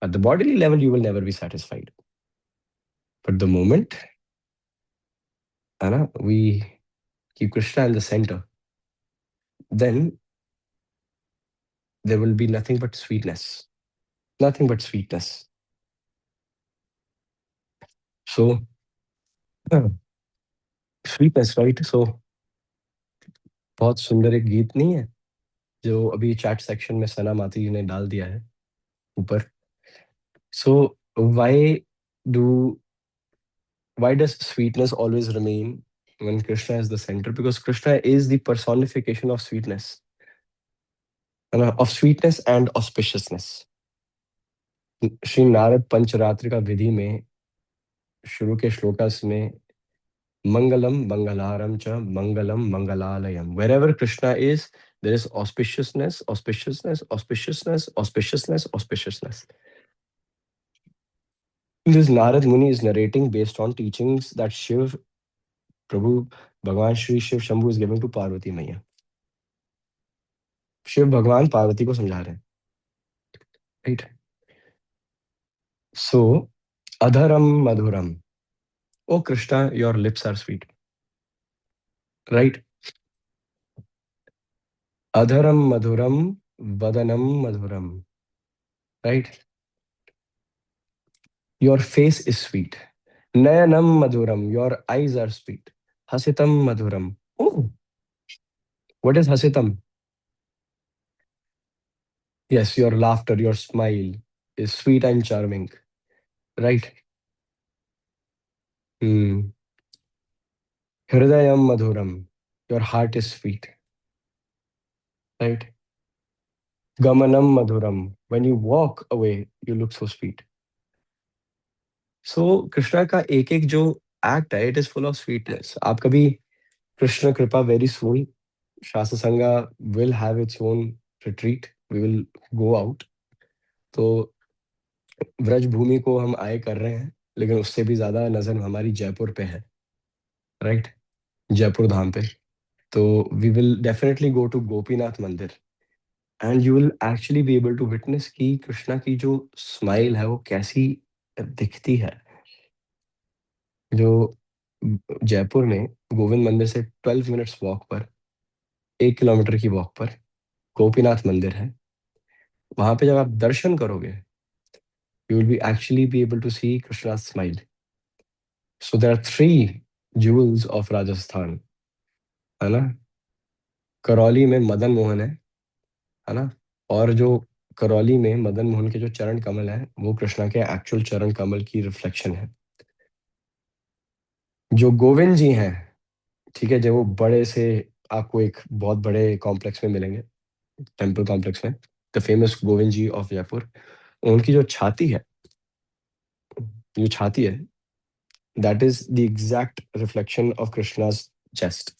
At the bodily level, you will never be satisfied. But the moment, है ना, we keep Krishna in the center, then there will be nothing but sweetness. Nothing but sweetness. So, sweetness, right? So, बहुत सुंदर एक गीत नहीं है जो अभी चैट सेक्शन में सना माती जी ने डाल दिया है ऊपर. So, do why does sweetness always remain when Krishna is the center? Because Krishna is the personification of sweetness, of sweetness and auspiciousness. Shri Narad पंचरात्रि का विधि में शुरू के श्लोकास में मंगलम मंगलारम च मंगलम मंगलालयम. Wherever Krishna is, there is auspiciousness, auspiciousness, auspiciousness, auspiciousness, auspiciousness. This Narad Muni is narrating based on teachings that Shiv, Prabhu, Bhagwan Shri Shiv Shambhu is giving to Parvati Maiya. Shiv भगवान पार्वती को समझा रहे हैं, राइट? सो अधरम मधुरम, oh Krishna your lips are sweet, right? अधरम मधुरम वदनम मधुरम, right? Your face is sweet. नयनम मधुरम, योर आईज आर स्वीट. हसितम मधुरम. Oh, what is hasitam? Yes, your laughter, your smile is sweet and charming, right? Hmm. Hridayam madhuram, your heart is sweet, right? Gamanam madhuram, when you walk away, you look so sweet. So Krishna का एक एक जो act है, it is full of sweetness. आप कभी कृष्ण कृपा very soon Shastra Sanga will have its own retreat, we will go out. तो व्रज भूमि को हम आए कर रहे हैं, लेकिन उससे भी ज्यादा नजर हमारी जयपुर पे है, राइट? जयपुर धाम पे. तो we will definitely go to Gopinath Mandir and you will actually be able to witness कि कृष्णा की जो स्माइल है वो कैसी दिखती है. जो जयपुर में गोविंद मंदिर से 12 मिनट्स वॉक पर, 1 किलोमीटर की वॉक पर गोपीनाथ मंदिर है। वहां पे जब आप दर्शन करोगे, you will be actually be able to see Krishna smile. So there are three jewels of Rajasthan, है ना। करौली में मदन मोहन है ना। और जो करौली में मदन मोहन के जो चरण कमल है, वो कृष्णा के एक्चुअल चरण कमल की रिफ्लेक्शन है। जो गोविंद जी हैं, ठीक है, जो वो बड़े से आपको एक बहुत बड़े कॉम्प्लेक्स में मिलेंगे, टेम्पल कॉम्प्लेक्स में, the famous Govind ji of Jaipur. उनकी जो छाती है, जो छाती है, that is the exact reflection of Krishna's chest.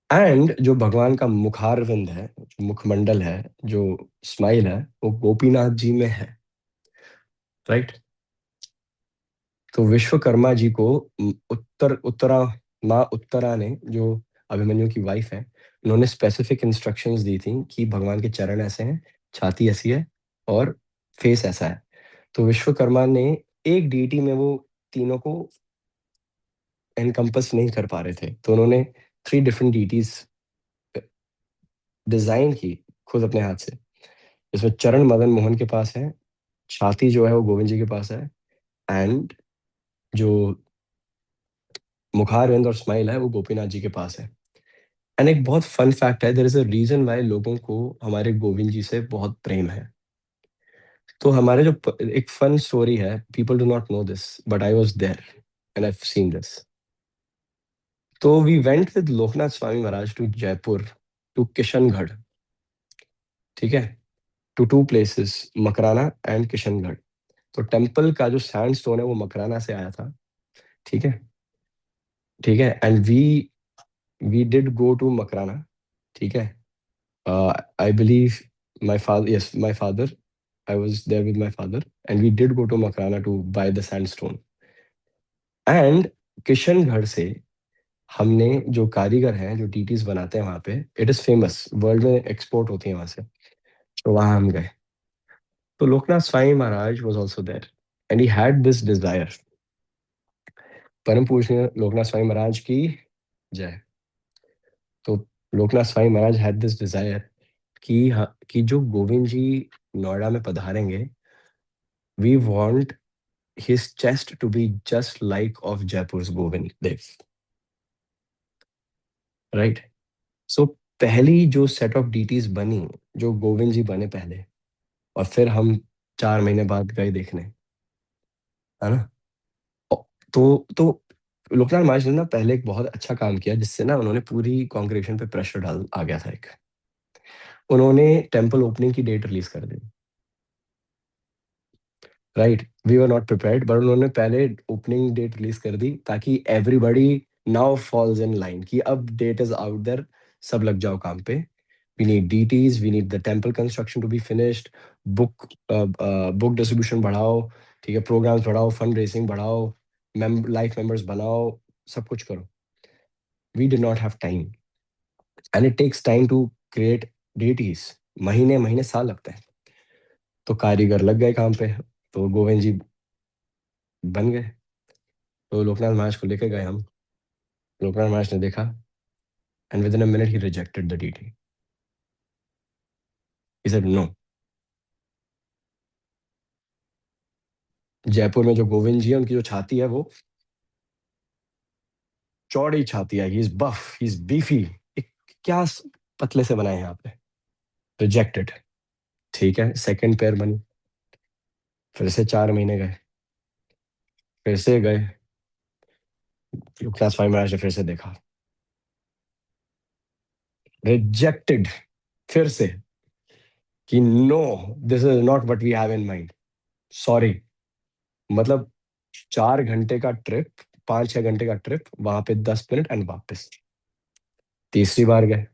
And जो भगवान का मुखारविंद है, जो मुखमंडल है, जो स्माइल है, वो गोपीनाथ जी में है, राइट। तो विश्वकर्मा जी को उत्तरा, माँ उत्तरा ने, जो अभिमन्यु की वाइफ है, उन्होंने स्पेसिफिक इंस्ट्रक्शंस दी थी कि भगवान के चरण ऐसे हैं, छाती ऐसी है, और फेस ऐसा है। तो विश्वकर्मा ने एक डीटी में वो तीनों को एनकम्पस नहीं कर पा रहे थे, तो उन्होंने 3 डिफरेंट डीटीज डिजाइन की खुद अपने हाथ से। इसमें चरण मदन मोहन के पास है, छाती जो है वो गोविंद जी के पास है, एंड जो मुखारविंद और स्माइल है वो गोपीनाथ जी के पास है। एंड एक बहुत फन फैक्ट है, there is a reason why लोगों को हमारे गोविंद जी से बहुत प्रेम है। तो हमारे जो एक फन स्टोरी है, people do not know this but I was there and I seen this. तो we went with Lokanath Swami Maharaj to Jaipur, to Kishangarh, ठीक है, to two places, Makrana and Kishangarh. तो टेम्पल का जो सैंडस्टोन है वो मकराना से आया था, ठीक है, ठीक है। And we did go to Makrana, ठीक है। I believe my father, yes, my father, I was there with my father, and we did go to Makrana to buy the sandstone. And Kishangarh से हमने, जो कारीगर हैं, जो डीटीज बनाते हैं वहाँ पे, इट इज फेमस, वर्ल्ड में एक्सपोर्ट होती है वहाँ से, तो वहाँ हम गए। तो Lokanath Swami Maharaj was also there, and he had this desire. परम पूजनीय लोकनाथ स्वामी महाराज की जय। तो Lokanath Swami Maharaj had this desire कि जो गोविंद जी नोएडा में पधारेंगे, we want his chest to be just like of Jaipur's Govind Dev, right? So पहली जो सेट ऑफ डीटीज बनी, जो गोविंद जी बने पहले, और फिर हम 4 महीने बाद गए देखने, है ना। औ- तो लोकनाथ महाराज ने ना पहले एक बहुत अच्छा काम किया, जिससे ना उन्होंने पूरी कांग्रेगेशन पे प्रेशर डाल आ गया था एक। उन्होंने टेम्पल ओपनिंग की डेट रिलीज कर दी, right. We were not prepared, but उन्होंने पहले ओपनिंग डेट रिलीज कर दी, ताकि everybody now falls in line कि अब डेट इज आउट देयर, सब लग जाओ काम पे। We need deities, we need the temple construction to be finished, book distribution बढ़ाओ, ठीक है, प्रोग्राम्स बढ़ाओ, फंड रेसिंग बढ़ाओ, लाइफ मेंबर्स बनाओ, सब कुछ करो। We did not have time, and it takes time to create deities, महीने महीने साल लगते हैं। तो कारीगर लग गए काम पे, तो गोविंद जी बन गए। तो लोकनाथ महाराज को लेके गए हम। लोकनाथ महाराज ने देखा, and within a minute ही rejected the deity. He said no. Jaipur में जो गोविंद जी है, उनकी जो छाती है वो चौड़ी छाती है, he is buff, he is beefy, क्या पतले से बनाए हैं यहाँ पे। रिजेक्टेड, ठीक है। सेकंड पेयर बनी, फिर से 4 महीने गए, फिर से गए। क्लास 5 महाराज ने फिर से देखा, रिजेक्टेड, फिर से, कि no, this is not what we have in mind, sorry. मतलब 4 घंटे का ट्रिप, 5-6 घंटे का ट्रिप, वहां पे 10 मिनट एंड वापस। तीसरी बार गए,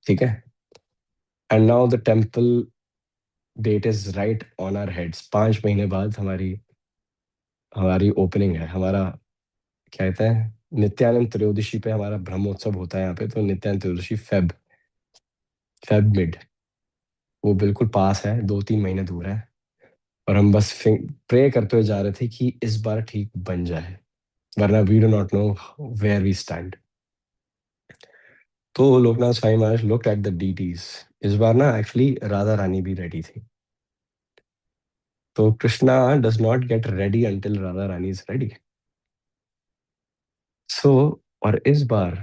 ठीक है। And now the temple date is right on our heads. 5 महीने बाद हमारी हमारी ओपनिंग है। हमारा क्या कहते हैं, नित्यानंद त्रयोदशी पे हमारा ब्रह्मोत्सव होता है यहाँ पे। तो नित्यानंद त्रयोदशी फेब मिड, वो बिल्कुल पास है, 2-3 महीने दूर है। और हम बस प्रे करते हुए जा रहे थे कि इस बार ठीक बन जाए, वरना we do not know where we stand. तो Lokanath Swami Maharaj looked at the deities. इस बार ना एक्चुअली राधा रानी भी रेडी थी। तो Krishna does not get ready until Radha Rani is ready. So और इस बार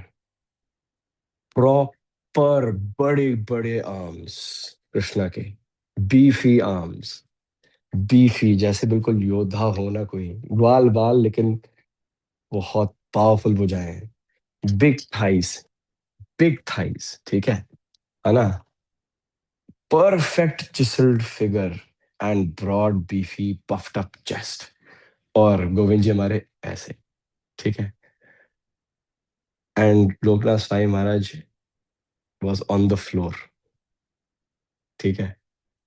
प्रॉपर बड़े बड़े आर्म्स कृष्णा के, बीफी आर्म्स, बीफी जैसे बिल्कुल योद्धा हो ना कोई, ग्वाल बाल लेकिन बहुत पावरफुल भुजाएं हैं, बिग थाइस, बिग थाइस, ठीक है ना, perfect chiselled figure and broad beefy puffed up chest. और गोविंद जी हमारे ऐसे, ठीक है। And Lokanath Sai Maharaj was on the floor, ठीक है,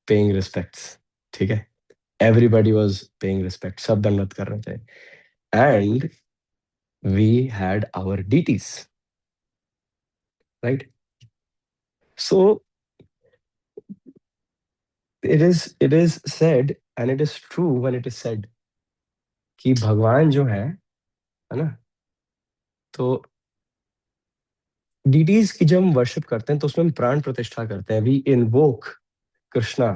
पेइंग रिस्पेक्ट्स, ठीक है। एवरीबडी वॉज पेइंग रिस्पेक्ट, सब दंडवत कर रहे थे। And we had our deities, right. So it is said and it is true when it is said कि भगवान जो है ना, तो डीटीज की जब हम वर्शिप करते हैं तो उसमें हम प्राण प्रतिष्ठा करते हैं, we invoke Krishna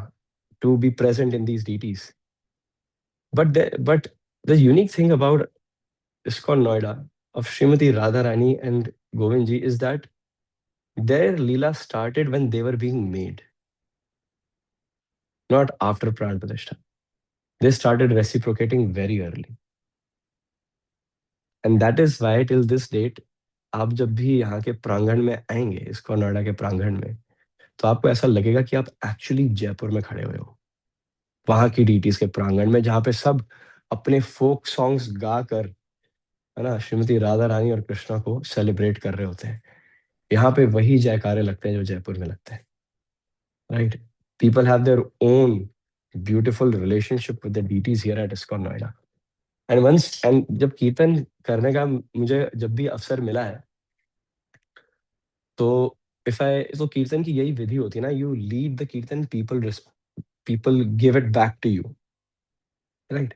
to be present in these deities. But the unique thing about ISKCON Noida of Srimati Radharani and Govind ji is that their leela started when they were being made, not after pran pratishtha. They started reciprocating very early, and that is why till this date आप जब भी यहाँ के प्रांगण में आएंगे, ISKCON Noida के प्रांगण में, तो आपको ऐसा लगेगा कि आप एक्चुअली जयपुर में खड़े हुए हो, वहां की डीटीज के प्रांगण में, जहाँ पे सब अपने फोक सॉन्ग्स गा कर, है ना, श्रीमती राधा रानी और कृष्णा को सेलिब्रेट कर रहे होते हैं। यहाँ पे वही जयकारे लगते हैं जो जयपुर में लगते हैं, right. People have their own beautiful relationship with the deities here eight ISKCON Noida. And जब कीर्तन करने का मुझे जब भी अवसर मिला है, तो इफ आई तो कीर्तन की यही विधि होती है ना, you lead the kirtan, people give it back to you, right,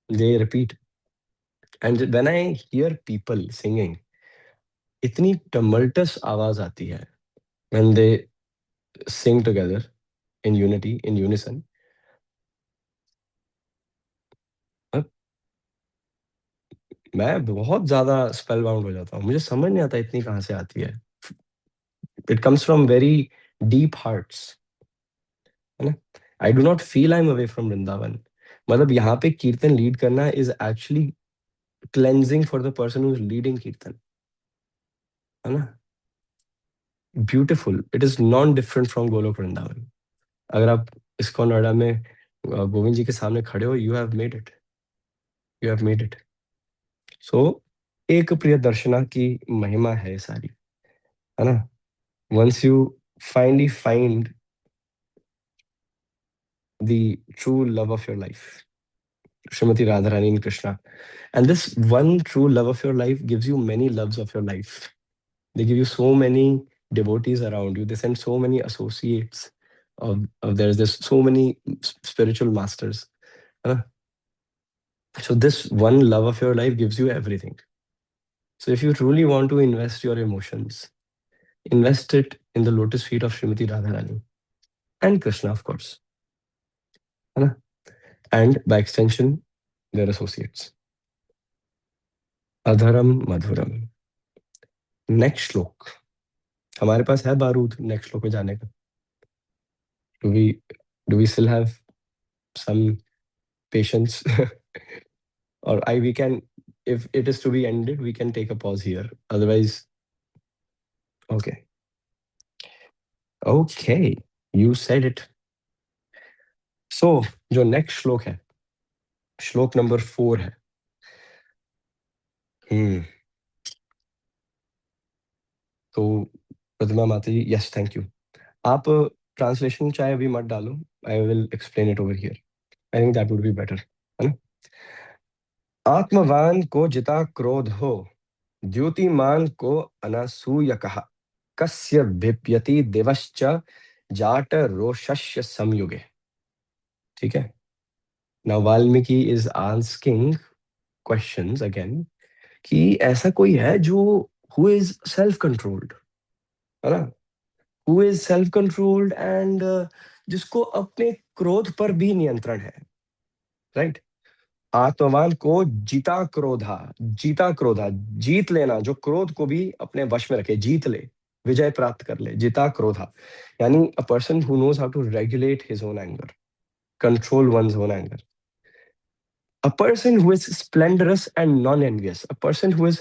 they repeat. And when I hear people singing, इतनी टमल्टस आवाज आती है when they sing together in unity, in unison. मैं बहुत ज्यादा स्पेल बाउंड हो जाता हूँ, मुझे समझ नहीं आता इतनी कहाँ से आती है। It comes from very deep hearts, है ना। आई do not feel I am away from Vrindavan. मतलब यहाँ पे कीर्तन लीड करना is actually cleansing for the person who is leading कीर्तन, है ना। Beautiful, it is non different from Golok Vrindavan. अगर आप ISKCON नोएडा में गोविंद जी के सामने खड़े हो, you have made it, you have made it. So एक प्रिय दर्शना की महिमा है सारी, है ना। Once you finally find the true love of your life, Srimati Radharani and Krishna. And this one true love of your life gives you many loves of your life. They give you so many devotees around you. They send so many associates of theirs. There's so many spiritual masters. Huh? So this one love of your life gives you everything. So if you truly want to invest your emotions, invest it in the lotus feet of Srimati Radharani and Krishna, of course. Huh? And by extension, their associates. अधरम Madhuram. Next श्लोक, हमारे पास है बारूद next श्लोक पे जाने का? Do we do we still have some patience? और I we can, if it is to be ended, we can take a pause here. Otherwise, okay. Okay, you said it. So, जो next श्लोक है, श्लोक number 4 है। तो प्रतिमा माता जी, yes thank you. आप translation चाहे अभी मत डालो, I will explain it over here. I think that would be better, है ना। आत्मवान को जिता क्रोध हो, द्युतिमान को अनसूय कहा, कस्य भिप्यति दिवश्च जाट रोषस्य संयुगे। ठीक है। Now Valmiki is asking questions again कि ऐसा कोई है जो हु इज सेल्फ कंट्रोल्ड, है ना, who is self controlled and जिसको अपने क्रोध पर भी नियंत्रण है, राइट। आत्मवान को जीता क्रोधा, जीता क्रोधा, जीत लेना, जो क्रोध को भी अपने वश में रखे, जीत ले, विजय प्राप्त कर ले, जीता क्रोधा, यानी a person who knows how to regulate his own anger, control one's own anger. A person who is splendorous and non envious, a person who is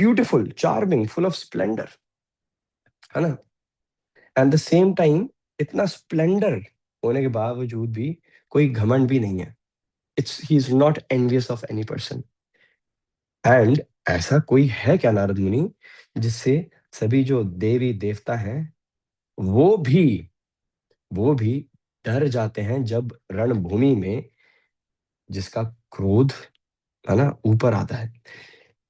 beautiful, charming, full of splendor, है ना, at the same time इतना Splendor होने के बावजूद भी कोई घमंड भी नहीं है, it's he is not envious of any person. And ऐसा कोई है क्या नारद मुनि जिससे सभी जो देवी देवता हैं वो भी वो भी डर जाते हैं जब रणभूमि में जिसका क्रोध, है ना, ऊपर आता है।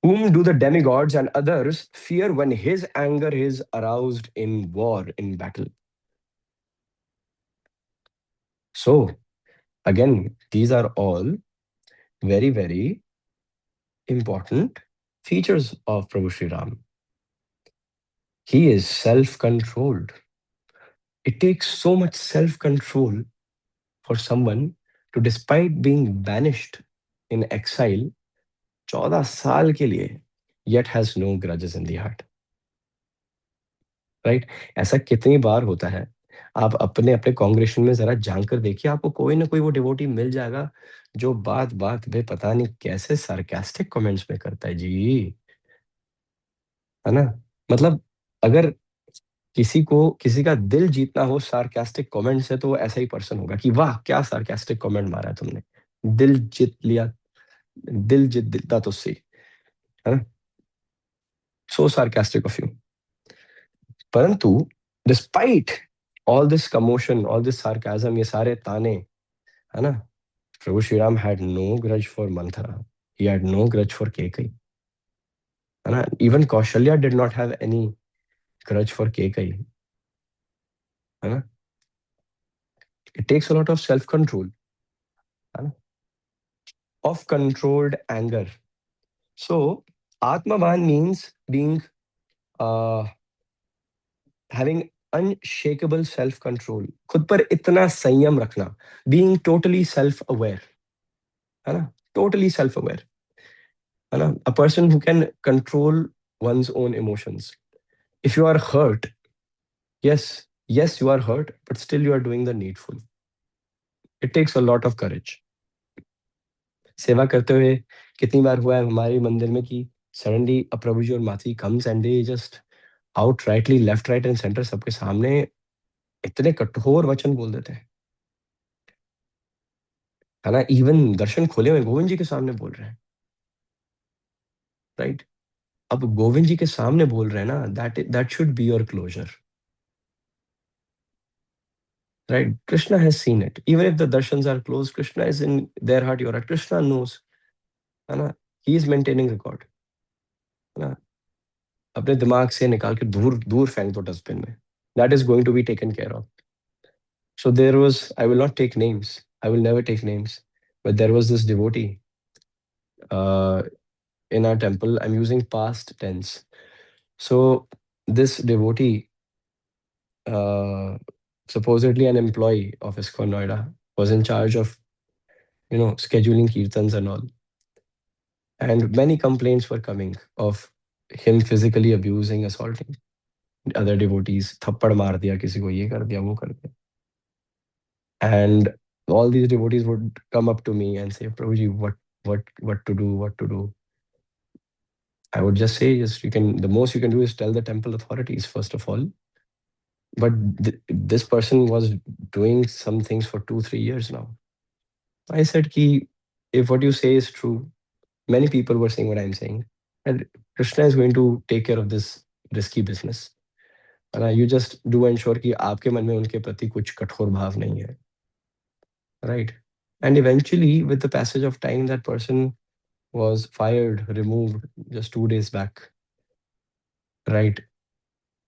Whom do the demigods and others fear when his anger is aroused in war, in battle? So, again, these are all very, very important features of Prabhu Sri Ram. He is self controlled. It takes so much self control for someone to, despite being banished in exile, 14 साल के लिए, yet has no grudges in the heart. Right, ऐसा कितनी बार होता है, आप अपने अपने कांग्रेशन में जरा झांक कर देखिए, आपको कोई ना कोई वो डिवोटी मिल जाएगा जो बात बात पे पता नहीं कैसे सार्केस्टिक कमेंट्स में करता है जी, है ना। मतलब अगर किसी को किसी का दिल जीतना हो सार्केस्टिक कमेंट से, तो वो ऐसा ही पर्सन होगा कि वाह क्या सार्केस्टिक कमेंट मारा है तुमने, दिल जीत लिया, दिल जीत देता तुझसे, है ना, सो सार्केस्टिक ऑफ यू। परंतु despite all this commotion, all this sarcasm, ये सारे ताने, है ना, प्रभु Shri Ram had no grudge for Manthara. He had no grudge for Kekai. है ना, even Kaushalya did not have any grudge for Kekai. है ना, it takes a lot of self control, है ना, of controlled anger. So Atmavan means being uh, having unshakable self control, खुद पर इतना संयम रखना, being totally self aware, है ना, totally self aware, है ना, a person who can control one's own emotions. If you are hurt, yes, yes, you are hurt, but still you are doing the needful. It takes a lot of courage. सेवा करते हुए कितनी बार हुआ है हमारे मंदिर में कि सडनली अ प्रभु जी और माता जी comes and they just outrightly left right and centre सबके सामने इतने कठोर वचन बोल देते हैं, है ना, इवन दर्शन खोले हुए गोविंद जी के सामने बोल रहे हैं, राइट। अब गोविंद जी के सामने बोल रहे हैं ना, that that should be your closure, right. Krishna has seen it, even if the darshans are close, Krishna is in their heart, your heart, Krishna knows, है ना, ही इज मेंटेनिंग रिकॉर्ड, है ना, अपने दिमाग से निकाल के दूर दूर फेंक दो डस्टबिन में, that is going to be taken care of. So there was, I will not take names, I will never take names, but there was this devotee in our temple. I'm using past tense. So this devotee, uh, supposedly an employee of ISKCON Noida, was in charge of, scheduling kirtans and all. And many complaints were coming of him physically abusing, assaulting other devotees. Thappad maar diya, kisi ko ye kar diya, wo kar diya. And all these devotees would come up to me and say, Prabhuji, what to do, what to do. I would just say, yes, the most you can do is tell the temple authorities, first of all. But this person was doing some things for 2 3 years now. I said ki, if what you say is true, many people were saying what I'm saying, and Krishna is going to take care of this risky business. And you just do ensure कि आपके मन में उनके प्रति कुछ कठोर भाव नहीं है, right? And eventually, with the passage of time, that person was fired, removed just 2 days back, right?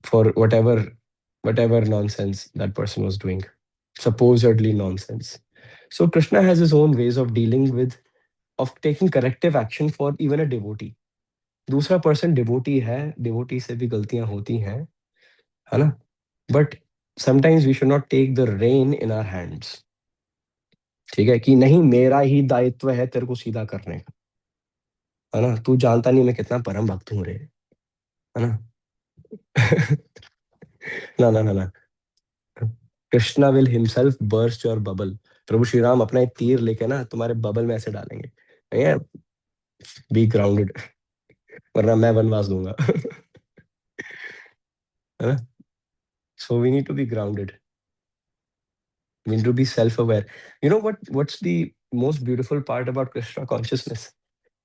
For whatever nonsense that person was doing, supposedly nonsense. So Krishna has his own ways of dealing with, of taking corrective action for even a devotee. दूसरा person devotee है, devotee से भी गलतियां होती हैं, है ना? But sometimes we should not take the rein in our hands. ठीक है कि नहीं, मेरा ही दायित्व है तेरे को सीधा करने का, है ना? तू जानता नहीं मैं कितना परम भक्त हूँ रे, है ना? ना ना ना ना, Krishna will himself burst your bubble. प्रभु श्री राम अपना एक तीर लेके ना तुम्हारे बबल में ऐसे डालेंगे, बी ग्राउंडेड, वरना मैं वनवास दूंगा। है ना? So we need to be grounded, we need to be self-aware. You know what's the most beautiful part about Krishna consciousness,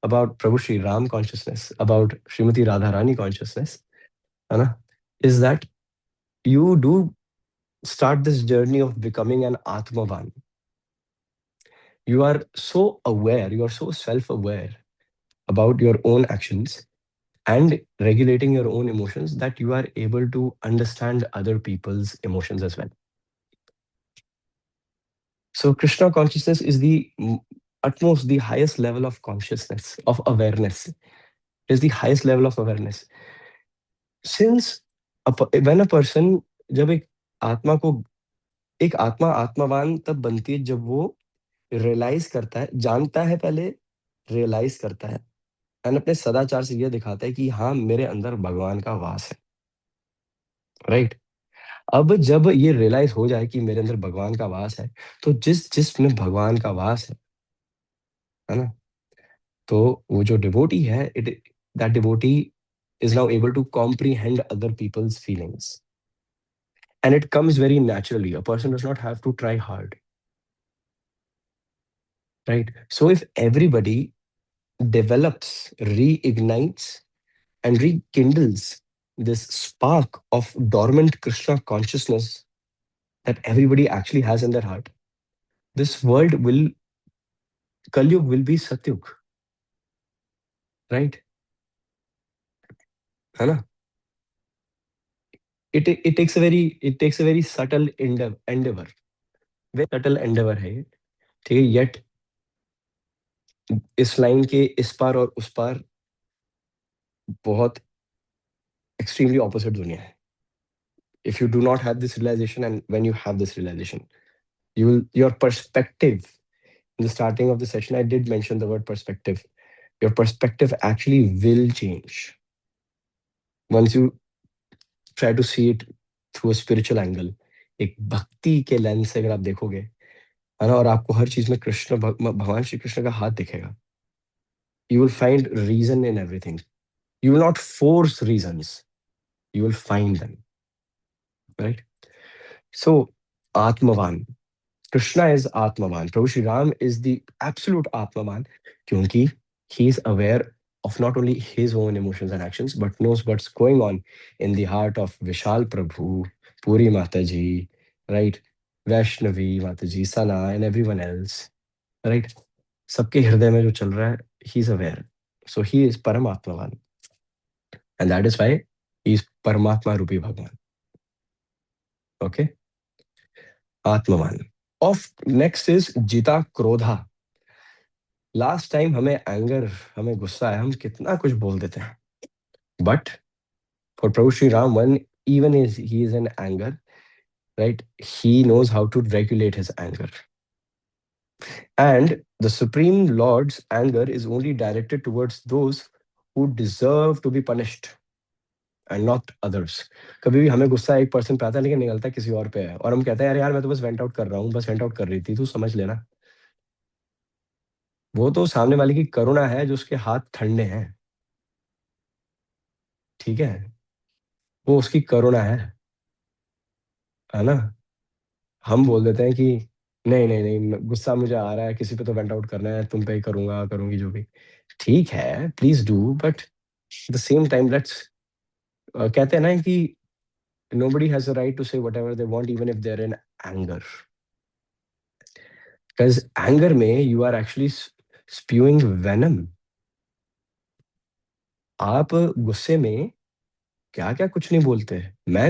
about Prabhu Shri Ram consciousness, about Srimati Radharani consciousness, है ना, is that you do start this journey of becoming an Atmavan. You are so aware, you are so self-aware about your own actions and regulating your own emotions that you are able to understand other people's emotions as well. So Krishna consciousness is the utmost, the highest level of consciousness, of awareness. It is the highest level of awareness. Since when a person, जब एक आत्मा को, एक आत्मा आत्मावान तब बनती है जब वो रियलाइज करता है, जानता है पहले, रियलाइज करता है, एंड अपने सदाचार से ये दिखाता है कि हाँ मेरे अंदर भगवान का वास है, राइट? अब जब ये रियलाइज हो जाए कि मेरे अंदर भगवान का वास है, तो जिस जिसमें भगवान का वास है ना, तो वो जो डिवोटी है, it, that devotee is now able to comprehend other people's feelings, and it comes very naturally. A person does not have to try hard, right? So if everybody develops, reignites, and rekindles this spark of dormant Krishna consciousness that everybody actually has in their heart, this world will, Kalyug will be Satyug, right? है ना? It takes a very subtle endeavor, very subtle endeavor है ये, ठीक है? Yet इस line के इस पार और उस पार बहुत extremely opposite दुनिया है. If you do not have this realization, and when you have this realization, you will, your perspective, in the starting of the session I did mention the word perspective. Your perspective actually will change once you try to see it through a spiritual angle. एक भक्ति के lens से अगर आप देखोगे, है ना, और आपको हर चीज में कृष्ण भगवान श्री कृष्ण का हाथ दिखेगा, you will find reason in everything. You will not force reasons, you will find them, right? So Atmavan, Krishna is Atmavan. Prabhu Shri Ram is the absolute Atmavan, kyunki he is aware of not only his own emotions and actions, but knows what's going on in the heart of Vishal Prabhu, Puri Mataji, right? Vaishnavi Mataji, Sana, and everyone else, right? सबके हृदय में जो चल रहा है, he is aware. So he is Paramatmavan. And that is why he is Paramatma Rupi Bhagwan. Okay? Atmavan. Of next is Jita Krodha. Last time हमें anger, हमें गुस्सा है, हम कितना कुछ बोल देते हैं, but for Prabhu Shri Ram, one even is he is in anger, right, he knows how to regulate his anger, and the supreme lord's anger is only directed towards those who deserve to be punished and not others. कभी भी हमें गुस्सा एक person पे आता है लेकिन निकलता किसी और पे है, और हम कहते हैं अरे यार मैं तो बस वेंट आउट कर रहा हूँ, बस वेंट आउट कर रही थी, तू समझ लेना। वो तो सामने वाले की करुणा है जो उसके हाथ ठंडे हैं, ठीक है? वो उसकी करुणा है ना? हम बोल देते हैं कि नहीं नहीं नहीं, गुस्सा मुझे आ रहा है, किसी पे तो वेंट आउट करना है, तुम पे ही करूंगा, करूंगी जो भी। ठीक है, please do, but the same time let's, कहते हैं ना कि nobody has a right to say whatever they want even if they're in anger, because anger में you are actually spewing venom. आप गुस्से में क्या क्या कुछ नहीं बोलते। मैं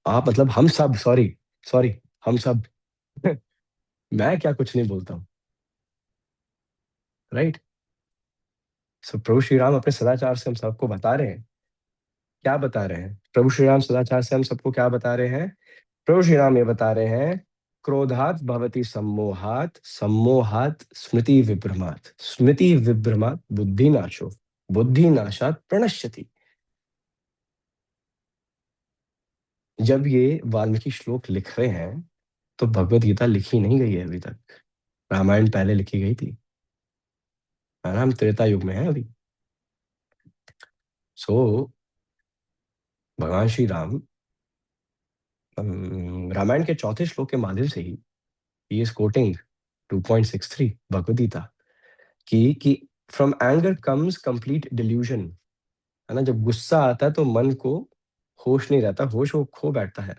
आप मतलब हम सब, सॉरी सॉरी, हम सब मैं क्या कुछ नहीं बोलता हूँ, राइट। सो प्रभु श्री राम अपने सदाचार से हम सबको बता रहे हैं, क्या बता रहे हैं प्रभु श्री राम सदाचार से हम सबको क्या बता रहे हैं? प्रभु श्री राम ये बता रहे हैं, क्रोधात भवति सम्मोहात, सम्मोहात स्मृति विभ्रमात, स्मृति विभ्रमात बुद्धि नाशो, बुद्धि नाशात प्रणश्यति। जब ये वाल्मीकि श्लोक लिख रहे हैं तो भगवत गीता लिखी नहीं गई है अभी तक, रामायण पहले लिखी गई थी, है ना, हम त्रेता युग में हैं अभी। सो भगवान श्री राम रामायण के चौथे श्लोक के माध्यम से ही he is quoting 2.63 Bhagavad Gita कि from anger comes complete delusion, है ना, जब गुस्सा आता है तो मन को होश नहीं रहता, होश वो खो बैठता है।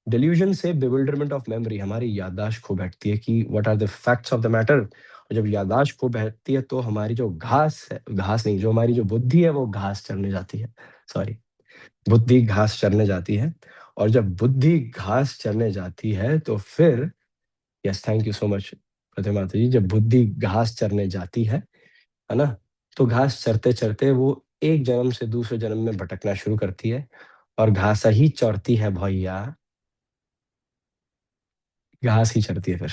डिल्यूजन से बिविल्डरमेंट ऑफ मेमोरी, हमारी याददाश्त खो बैठती है कि what are the facts of the matter. और जब याददाश्त खो बैठती है तो हमारी जो घास है, घास नहीं, जो हमारी जो बुद्धि है वो घास चरने जाती है, सॉरी, बुद्धि घास चरने जाती है। और जब बुद्धि घास चरने जाती है तो फिर, yes thank you so much Pratima माता जी, जब बुद्धि घास चरने जाती है ना, तो घास चरते चरते वो एक जन्म से दूसरे जन्म में भटकना शुरू करती है, और घास ही चरती है भैया, घास ही चरती है फिर,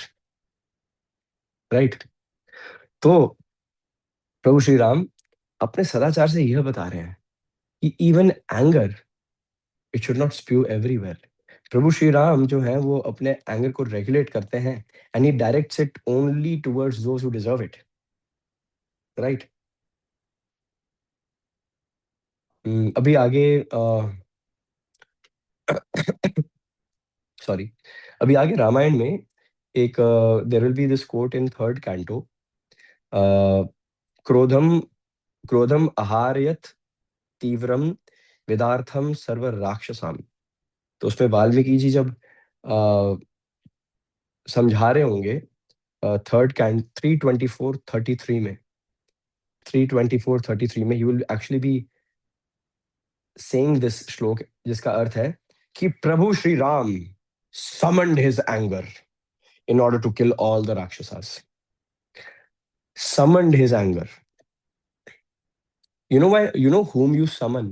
राइट। तो प्रभु श्री राम अपने सदाचार से यह बता रहे हैं कि even anger, it should not spew everywhere. प्रभु श्री राम जो है वो अपने एंगर को रेगुलेट करते हैं, and he directs it only towards those who deserve it, right. अभी आगे सॉरी, अभी आगे रामायण में एक there will be this quote in third canto, क्रोधम क्रोधम आहारयत तीव्रम वेदार्थम सर्व राक्षसाम। तो उसमें वाल्मीकि जी जब समझा रहे होंगे, थर्ड कैंट 324:33 में, 324:33 में he will actually be saying this श्लोक, जिसका अर्थ है कि प्रभु Shri Ram summoned his anger in order to kill all the rakshasas. Summoned his anger. You know why? You know whom you summon?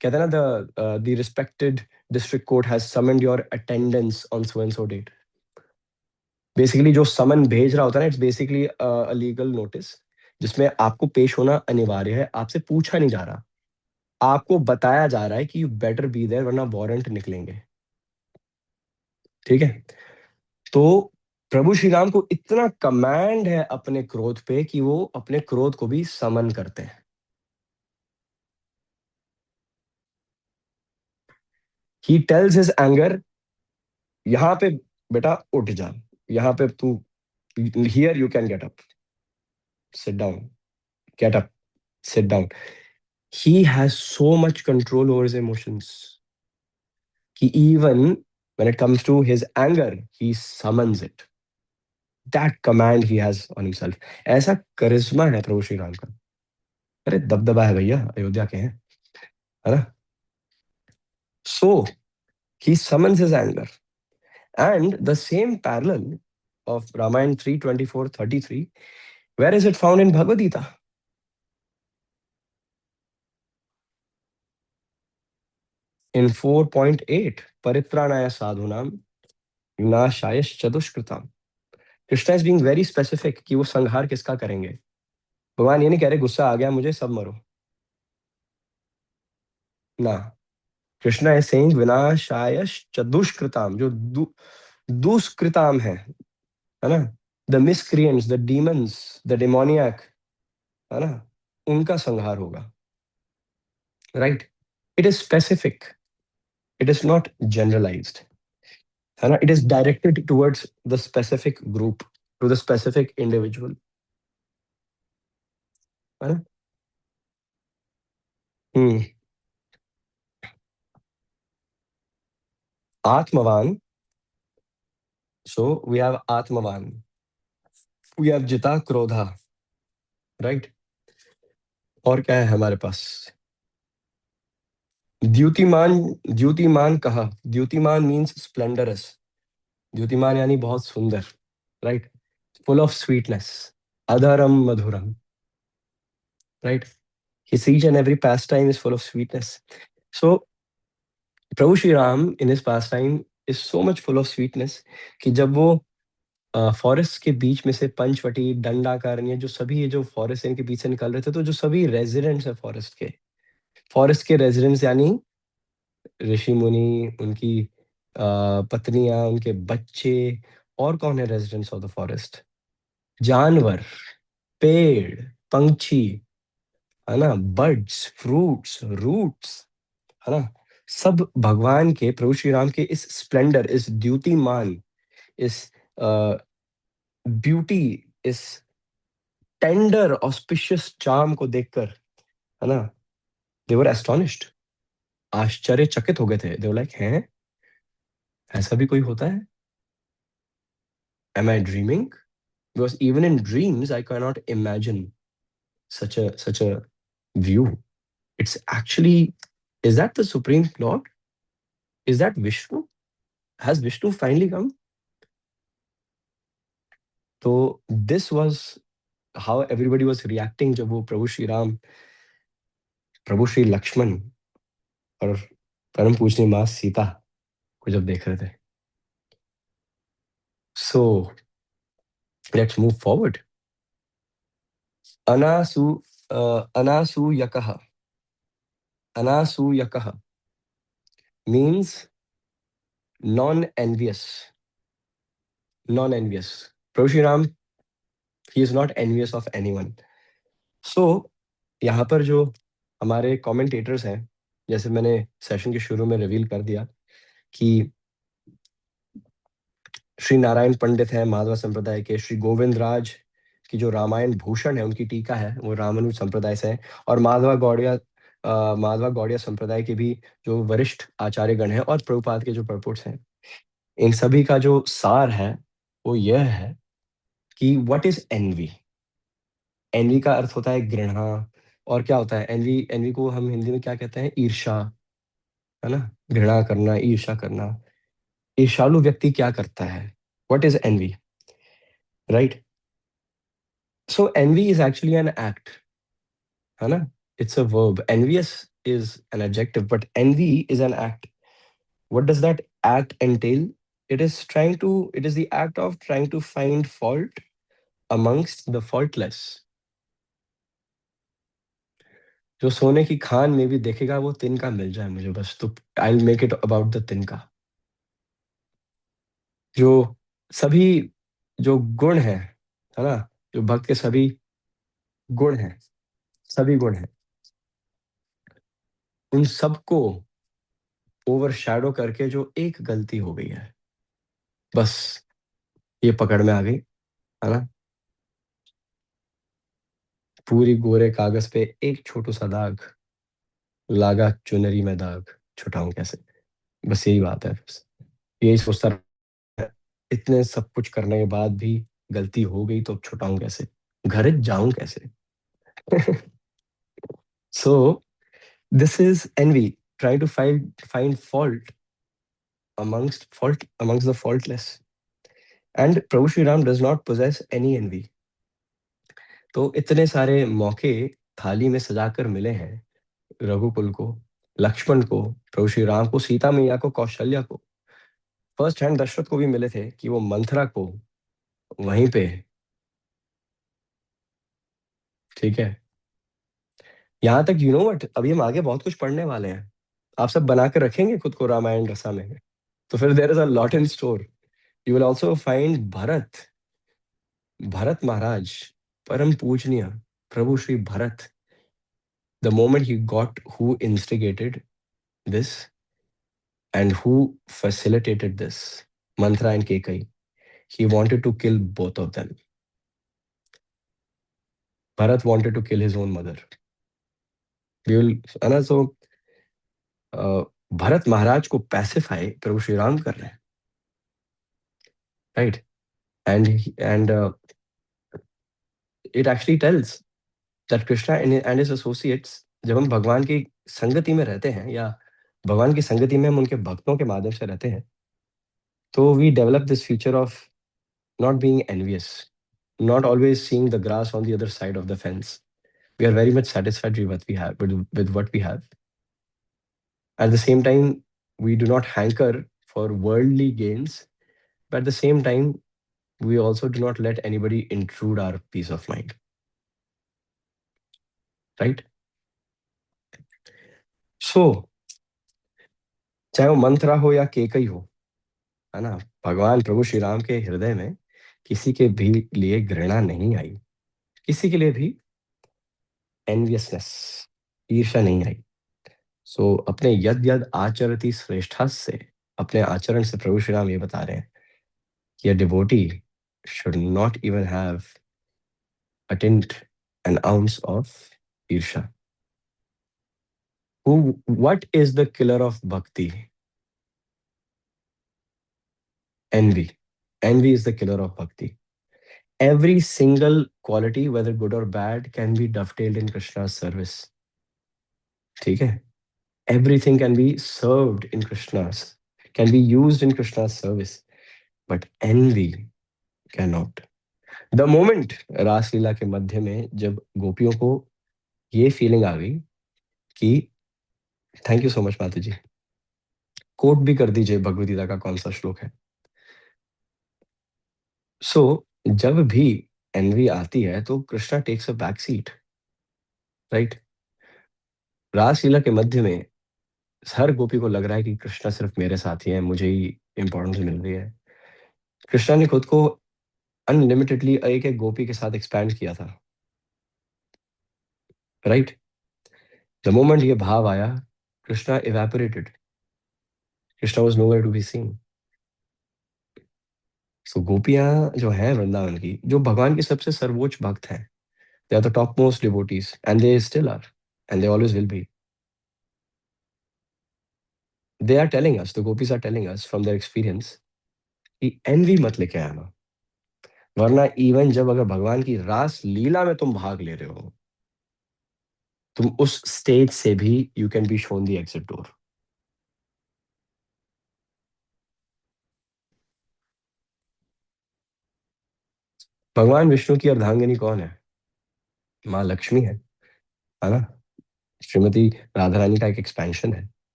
कहते हैं ना, the respected district court has summoned your attendance on so and so date. Basically जो समन भेज रहा होता है ना, it's basically a legal notice जिसमें आपको पेश होना अनिवार्य है, आपसे पूछा नहीं जा रहा, आपको बताया जा रहा है कि यू बेटर बी देयर वरना वारंट निकलेंगे, ठीक है। तो प्रभु श्री राम को इतना कमांड है अपने क्रोध पे कि वो अपने क्रोध को भी समन करते हैं। ही टेल्स हिज एंगर, यहाँ पे बेटा उठ जा, यहाँ पे तू, here you can get up, sit down, get up, sit down. He has so much control over his emotions कि even when it comes to his anger he summons it, that command he has on himself। ऐसा करिश्मा है प्रभु श्री राम का, अरे दबदबा है भैया, अयोध्या के हैं, है ना। So he summons his anger, and the same parallel of Ramayana 3:24-33, where is it found in Bhagavad Gita? In 4.8, परित्राणाय साधूनाम विनाशाय चतुष्कृताम। Krishna is being very specific कि वो संहार किसका करेंगे। भगवान ये नहीं कह रहे गुस्सा आ गया मुझे सब मरो, ना, कृष्णा इज सेइंग विनाशाय चतुष्कृताम, जो दुष्कृताम है ना, the miscreants, the demons, the demoniac, है ना, उनका संहार होगा, right. It is specific, it is not generalised, है ना, it is directed towards the specific group, to the specific individual, है ना। हम्म। आत्मवान, सो वी हैव आत्मवान, वी हैव जिता क्रोधा, राइट। और क्या है हमारे पास? द्युतिमान, द्युतिमान कहा, द्युतिमान मीन्स स्प्लेंडरस, द्युतिमान यानी बहुत सुंदर, right? Full of sweetness, अधरम Madhuram, right? His each and every pastime is full of sweetness. So Prabhu Shri Ram in his pastime is so much full of sweetness कि जब वो फॉरेस्ट के बीच में से पंचवटी, दंडाकारण्य, जो सभी ये जो फॉरेस्ट इनके बीच से निकल रहे थे, तो जो सभी रेजिडेंट्स है फॉरेस्ट के रेजिडेंट्स यानी ऋषि मुनि, उनकी पत्नियां, उनके बच्चे, और कौन है रेजिडेंट्स ऑफ द फॉरेस्ट? जानवर, पेड़, पंछी, है ना, बर्ड्स, फ्रूट्स, रूट्स, है ना, सब भगवान के, प्रभु श्री राम के इस स्प्लेंडर, इस द्युतिमान, इस ब्यूटी, इस टेंडर ऑस्पिशियस चार्म को देखकर, है ना, दे वर एस्टोनिश्ड, आश्चर्यचकित हो गए थे। दे वर लाइक, हैं, ऐसा भी कोई होता है? Am I dreaming? Because even in dreams I can not imagine such a view. It's actually, is that the Supreme Lord? Is that Vishnu? Has Vishnu finally come? So this was how everybody was reacting जब वो प्रभु श्री राम, प्रभु श्री लक्ष्मण और परम पूजनीय माँ सीता को जब देख रहे थे। So let's move forward. अनासूयकः, अनासूयकः means non-envious, non-envious. Prabhu Shri Ram, he is not envious of anyone. So यहाँ पर जो हमारे कमेंटेटर्स हैं, जैसे मैंने सेशन के शुरू में रिवील कर दिया कि श्री नारायण पंडित हैं माधवा संप्रदाय के, श्री गोविंद राज की जो रामायण भूषण है, उनकी टीका है, वो रामानुज संप्रदाय से है, और माधवा गौड़िया संप्रदाय के भी जो वरिष्ठ आचार्यगण हैं, और प्रभुपाद के जो परपोर्ट्स हैं, इन सभी का जो सार है वो यह है कि व्हाट इज एनवी। एनवी का अर्थ होता है घृणा, और क्या होता है एनवी? एनवी को हम हिंदी में क्या कहते हैं? ईर्षा, है ना, घृणा करना, ईर्षा करना। ईर्षालु व्यक्ति क्या करता है? What is envy, right? So envy is actually an act, है ना, it's a verb. Envious is an adjective, but envy is an act. What does that act entail? It is the act of trying to find fault amongst the faultless. जो सोने की खान में भी देखेगा वो तिनका मिल जाए मुझे बस, तो I will make it about the तिनका। जो सभी जो गुण है ना, जो भक्त के सभी गुण हैं, सभी गुण हैं, उन सबको ओवरशैडो करके जो एक गलती हो गई है, बस ये पकड़ में आ गई, है ना। पूरी गोरे कागज पे एक छोटू सा दाग, लागा चुनरी में दाग, छुटाऊं कैसे? बस यही बात है, बस यही सोचता रहा। इतने सब कुछ करने के बाद भी गलती हो गई तो अब छुटाऊं कैसे, घर जाऊं कैसे? So this is envy, trying to find fault amongst the faultless. And Prabhu Shri Ram does not possess any envy. तो इतने सारे मौके थाली में सजाकर मिले हैं रघुकुल को, लक्ष्मण को, प्रभु श्री राम को, सीता मैया को, कौशल्या को, फर्स्ट हैंड दशरथ को भी मिले थे कि वो मंथरा को वहीं पे, ठीक है। यहाँ तक यू नो व्हाट, अभी हम आगे बहुत कुछ पढ़ने वाले हैं, आप सब बना कर रखेंगे खुद को रामायण रसा में, तो फिर there is a lot in store. You will also find Bharat, Bharat Maharaj, परम पूजनीय प्रभु Shri Bharat, the moment he got who instigated this and who facilitated this, Manthra and Kekai, he wanted to kill both of them. Bharat wanted to kill his own mother. We will, Anna, so Bharat Maharaj को pacify प्रभु श्री राम कर रहे हैं, right? And it actually tells that Krishna and his associates, जब हम भगवान की संगति में रहते हैं, या भगवान की संगति में हम उनके भक्तों के माध्यम से रहते हैं, तो we develop this feature of not being envious, not always seeing the grass on the other side of the fence. We are very much satisfied with what we have, with what we have. At the same time, we do not hanker for worldly gains, but at the same time, we also do not let anybody intrude our peace of mind. Right? So, चाहे वो मंथरा हो या केकई हो, है ना? भगवान प्रभु श्री राम के हृदय में किसी के भी लिए घृणा नहीं आई, किसी के लिए भी एनवियसनेस, ईर्ष्या नहीं आई। सो अपने यद यद आचरति श्रेष्ठा से, अपने आचरण से प्रभु श्री राम ये बता रहे हैं कि a devotee should not even have attained an ounce of irsha. What is the killer of bhakti? Envy. Envy is the killer of bhakti. Every single quality, whether good or bad, can be dovetailed in Krishna's service. ठीक है? Everything can be served in Krishna's, can be used in Krishna's service, but envy cannot. The moment Rasleela के मध्य में जब गोपियों को ये feeling आ गई कि थैंक यू सो मच माता जी, कोट भी कर दीजिए भगवद गीता का कौन सा श्लोक है। सो जब भी एनवी आती है तो Krishna takes a back seat, right? Rasleela के मध्य में हर गोपी को लग रहा है कि कृष्णा सिर्फ मेरे साथ ही है, मुझे ही इंपॉर्टेंस मिल रही है। कृष्णा ने खुद को अनलिमिटेडली एक एक गोपी के साथ एक्सपैंड किया था, राइट? द मोमेंट ये भाव आया, Krishna evaporated, Krishna was nowhere to be seen. So गोपियाँ जो हैं वृंदावन की, जो भगवान की सबसे सर्वोच्च भक्त हैं, they are the topmost devotees and they still are and they always will be. They are telling us, the gopis are telling us from their experience कि एनवी मत लेके आना, वरना इवन जब अगर भगवान की रास लीला में तुम भाग ले रहे हो, तुम उस स्टेज से भी you can be shown the exit door. भगवान विष्णु की अर्धांगिनी कौन है? माँ लक्ष्मी है ना? श्रीमती राधा रानी का एक एक्सपेंशन है।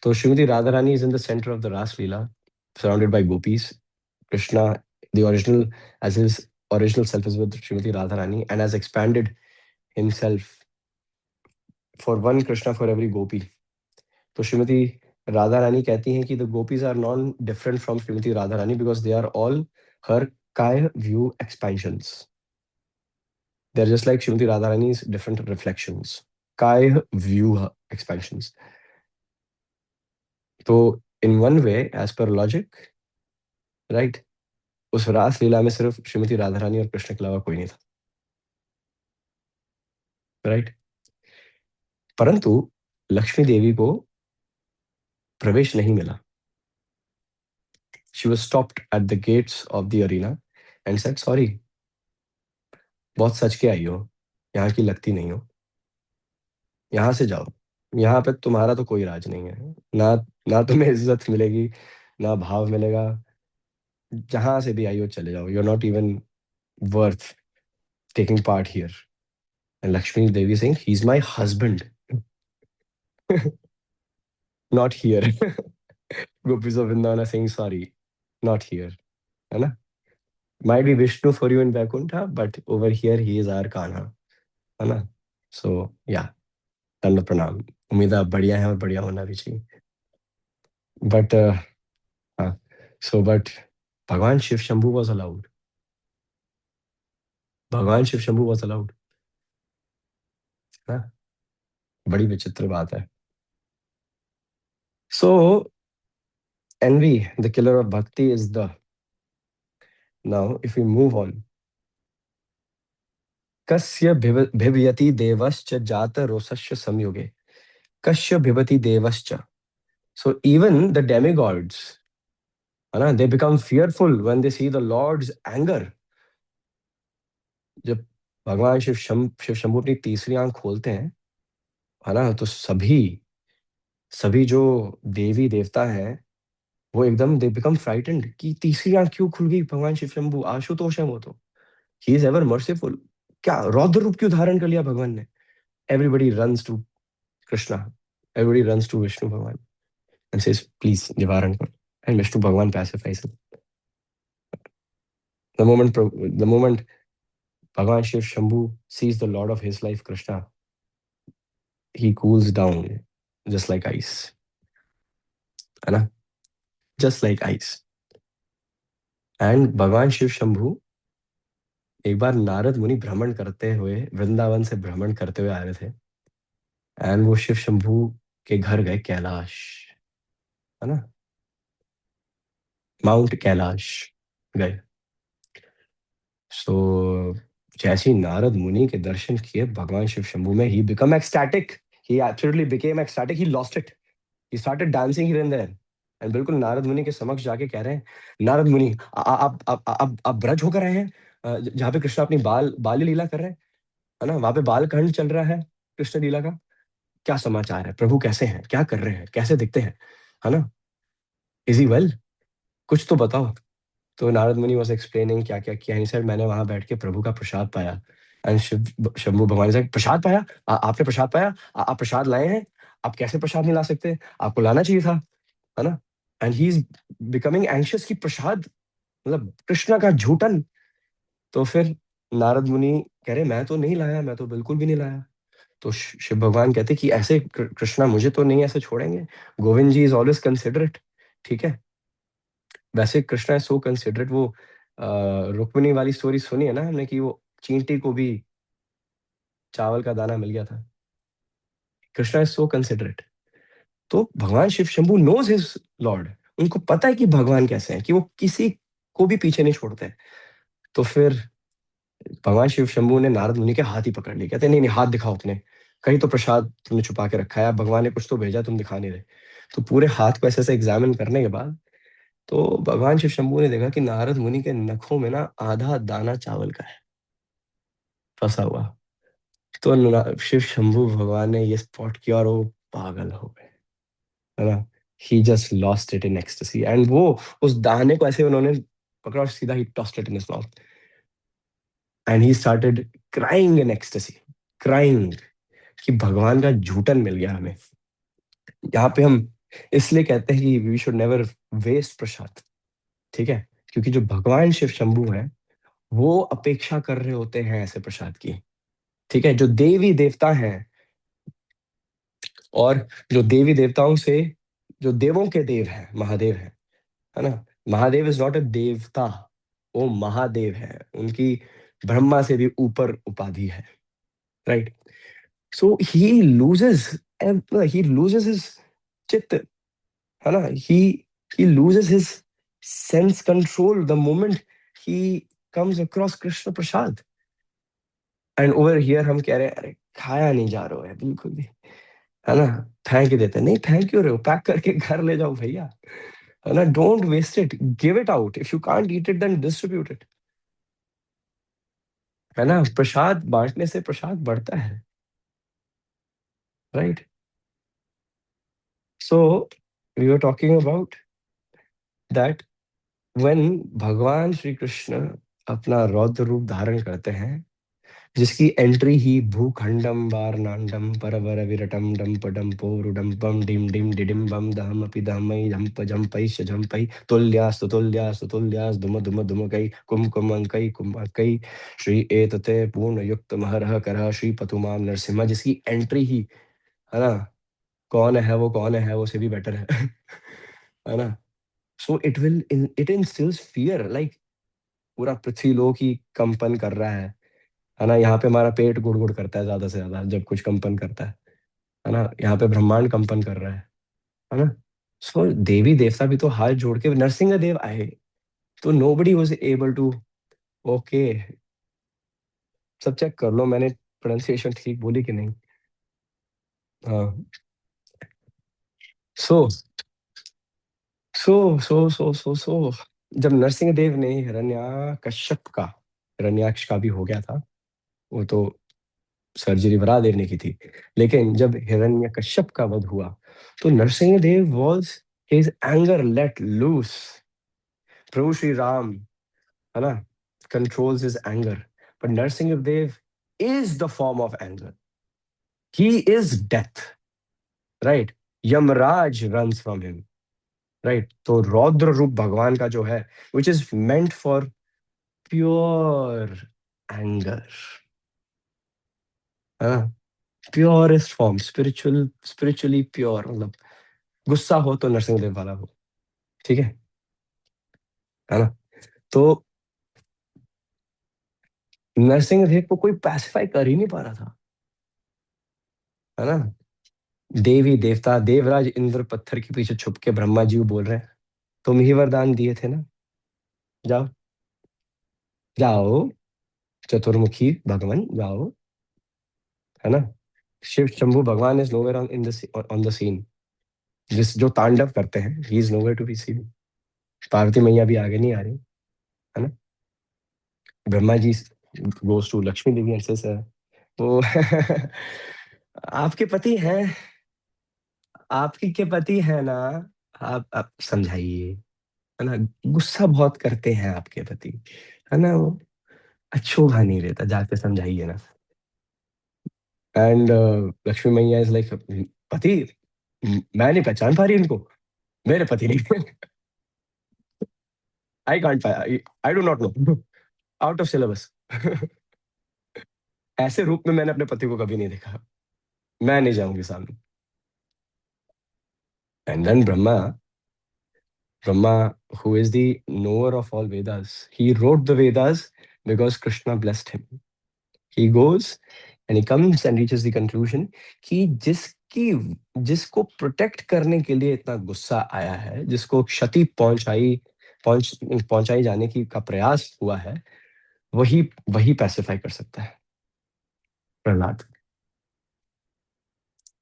तो Shrimati Radha Rani is in the centre of the Raas Leela, surrounded by gopis. Krishna, the original, as his original self is with Srimati Radharani and has expanded himself for one Krishna for every gopi. तो श्रीमती राधा रानी कहती हैं कि the gopis are non different from Srimati Radharani because they are all her Kaya view expansions. They're just like Srimati Radharani's different reflections. Kaya view expansions. तो in one way, as per logic, right? उस रास लीला में सिर्फ श्रीमती राधा रानी और कृष्ण के अलावा कोई नहीं था, राइट? परंतु लक्ष्मी देवी को प्रवेश नहीं मिला। She was stopped at the gates of the arena and said, "Sorry, बहुत सच के आई हो, यहाँ की लगती नहीं हो, यहाँ से जाओ, यहाँ पे तुम्हारा तो कोई राज नहीं है, ना ना तुम्हें इज्जत मिलेगी, ना भाव मिलेगा, जहाँ से भी आई हो चले जाओ, you are not even worth taking part here." And Lakshmi Devi saying, "He's my husband, not here." Gopis of Vrindavan are saying, "Sorry, not here." है ना? Might be Vishnu for you in Vaikuntha, but over here he is our Kanha, है ना? So yeah, दंड प्रणाम। उम्मीद है आप बढ़िया हैं और बढ़िया होना भी चाहिए। बट हाँ, सो बट भगवान शिव शंभू वाज अलाउड। भगवान शिव शंभू वाज अलाउड, है ना? बड़ी विचित्र बात है। सो envy, the killer of bhakti, is the, now if we move on, कस्य भिवयति देवश्च जात रोषस्य संयुगे, कस्य भिवति देवश्च। So even the demigods, है ना, they become fearful when they see the Lord's anger. जब भगवान शिव शंभू अपनी तीसरी आंख खोलते हैं, है ना, तो सभी सभी जो देवी देवता हैं वो एकदम दे बिकम फ्राइटेंड कि तीसरी आंख क्यों खुल गई, भगवान शिव शंभू आशुतोष है वो तो, ही इज एवर मर्सीफुल। क्या रौद्र रूप क्यों धारण कर लिया भगवान ने? Everybody runs to Krishna, everybody runs to Vishnu भगवान एंड सेज प्लीज निवारण करो, एंड विष्णु भगवान पैसिफाइज हिम। द मोमेंट भगवान Shiv Shambhu sees the lord of his life Krishna, he cools down just like ice, है ना, just like ice। एंड भगवान शिव शंभू एक बार नारद मुनि भ्रमण करते हुए, वृंदावन से भ्रमण करते हुए आ रहे थे, एंड वो शिव शंभू के घर गए, कैलाश, है ना, माउंट कैलाश गए। सो जैसे ही नारद मुनि के दर्शन किए भगवान शिव शंभू में, he become ecstatic, he absolutely became ecstatic, he lost it, he started dancing here and there. And बिल्कुल नारद मुनि के समक्ष जाके कह रहे हैं, नारद मुनि आप ब्रज होकर आए हैं, जहाँ पे कृष्ण अपनी बाल लीला कर रहे हैं, है ना, वहां पे बालकांड चल रहा है कृष्ण लीला का, क्या समाचार है, प्रभु कैसे हैं, क्या कर रहे हैं, कैसे दिखते हैं, है ना, इज ही वेल, कुछ तो बताओ। तो नारद मुनि वॉज एक्सप्लेनिंग क्या क्या किया, सर मैंने वहां बैठ के प्रभु का प्रसाद पाया। एंड शिव शंभू भगवान से, प्रसाद पाया, आपने प्रसाद पाया, आप प्रसाद लाए हैं, आप कैसे प्रसाद नहीं ला सकते, आपको लाना चाहिए था, है ना। And he is becoming anxious कि प्रसाद, मतलब कृष्ण का झूठन। तो फिर नारद मुनि कह रहे, मैं तो नहीं लाया, मैं तो बिल्कुल भी नहीं लाया। तो शिव भगवान कहते कि ऐसे कृष्णा मुझे तो नहीं ऐसे छोड़ेंगे, गोविंद जी इज ऑलवेज कंसिडरेट, ठीक है। वैसे कृष्णा इज सो कंसिडरेट, वो रुक्मिणी वाली स्टोरी सुनी है ना हमने, कि वो चींटी को भी चावल का दाना मिल गया था। Krishna is so considerate. तो भगवान Shiv Shambhu knows his lord, उनको पता है कि भगवान कैसे हैं, कि वो किसी को भी पीछे नहीं छोड़ते हैं। तो फिर भगवान शिव शंभू ने नारद मुनि के हाथ ही पकड़ लिए, कहते नहीं नहीं हाथ दिखाओ अपने, कहीं तो प्रसाद तुमने छुपा के रखा है, भगवान ने कुछ तो भेजा, तुम दिखा नहीं रहे। तो पूरे हाथ को ऐसे ऐसे एग्जामिन करने के बाद, तो भगवान शिव शंभू ने देखा कि नारद मुनि के नखों में ना आधा दाना चावल का है फंसा हुआ। तो शिव शंभू भगवान ने ये स्पॉट किया और वो पागल हो गए, है ना। He just lost it in ecstasy, and वो उस दाने को ऐसे उन्होंने पकड़ा और सीधा ही tossed it in his mouth, and he started crying in ecstasy, crying कि भगवान का झूठन मिल गया हमें। यहाँ पे हम इसलिए कहते हैं कि वी शुड नेवर वेस्ट प्रसाद, ठीक है, क्योंकि जो भगवान शिव शंभू है वो अपेक्षा कर रहे होते हैं ऐसे प्रसाद की, ठीक है। जो देवी देवता हैं, और जो देवी देवताओं से, जो देवों के देव हैं, महादेव है ना, महादेव इज नॉट अ देवता, वो महादेव है, उनकी ब्रह्मा से भी ऊपर उपाधि है, राइट। सो ही लूजेस हिज चित्त, है ना, he loses his sense control the moment he comes across Krishna Prasad. And over here हम कह रहे हैं, अरे खाया नहीं जा रहा है बिल्कुल भी, है ना, फेंक ही देते हैं। नहीं, फेंक क्यों रहे हो, पैक करके घर ले जाओ भैया, है ना, don't waste it, give it out, if you can't eat it then distribute it, है ना, प्रसाद बांटने से प्रसाद बढ़ता है, right. So we were talking about that, when भगवान श्री कृष्ण अपना रौद्र रूप धारण करते हैं, जिसकी एंट्री ही भूखंडम वारनांडम परवर विरटम डंप डंपो रुडम बम डिम डिम डिडिम बम दहम अपि दहमई झंप झंपई झंपई तुल्यास्तु तुल्यास धुम धुम धुमकई कुम कुमंकई कुमकई श्री एतते पूर्ण युक्त महरह करह श्री पतुमाम नरसिम्हा, जिसकी एंट्री ही, है ना, कौन है वो से भी बेटर है है ना। So it instils fear, like पूरा पृथ्वी लोक ही कंपन कर रहा है ना। यहाँ पे हमारा पेट गुड़ गुड़ करता है ज्यादा से ज्यादा जब कुछ कंपन करता है ना, यहाँ पे ब्रह्मांड कंपन कर रहा है ना। सो देवी देवता भी तो हाथ जोड़ के, नरसिंह देव आए तो nobody was able to, okay, सब चेक कर लो मैंने प्रोनाउंसिएशन ठीक बोली कि नहीं। हाँ। सो सो जब नरसिंह देव ने हिरण्यकश्यप का, हिरण्याक्ष का भी हो गया था, वो तो सर्जरी बरादेव ने की थी, लेकिन जब हिरण्यकश्यप का वध हुआ, तो Narsingh Dev was his anger let loose. प्रभु श्री राम, है ना, controls his anger, but Narsingh Dev is the form of anger. He is death, right. Yamraj runs from him, right. तो रौद्र रूप भगवान का जो है, which is meant for pure anger, है ना, प्योरेस्ट फॉर्म, स्पिरिचुअली प्योर, मतलब गुस्सा हो तो नरसिंहदेव वाला हो, ठीक है ना। तो नरसिंहदेव को कोई पैसिफाई कर ही नहीं पा रहा था, है ना। देवी देवता देवराज इंद्र पत्थर के पीछे छुप के ब्रह्मा जी को बोल रहे हैं, तुम ही वरदान दिए थे ना, जाओ, जाओ, चतुर्मुखी भगवान जाओ, है ना। शिव शंभु भगवान is nowhere on the scene, जिस जो तांडव करते हैं, he is nowhere to be seen. Parvati मैया भी आगे नहीं आ रही, है ना। Brahma ji goes to Lakshmi Devi and says, वो आपके पति हैं, आपकी के पति है ना, आप समझाइए, है ना। गुस्सा बहुत करते हैं आपके पति, है ना, वो अच्छोभा नहीं रहता, जाके समझाइए ना। एंड लक्ष्मी मैया इज लाइक, पति, मैं नहीं पहचान पा रही इनको, मेरे पति नहीं। I can't, I do not no, out of syllabus. ऐसे रूप में मैंने अपने पति को कभी नहीं देखा, मैं नहीं जाऊंगी सामने। And then Brahma, who is the knower of all Vedas, he wrote the Vedas because Krishna blessed him. He goes and he comes and reaches the conclusion कि जिसको प्रोटेक्ट करने के लिए इतना गुस्सा आया है, जिसको क्षति पहुंचाई जाने की का प्रयास हुआ है, वही वही पैसिफाई कर सकता है, Prahlad.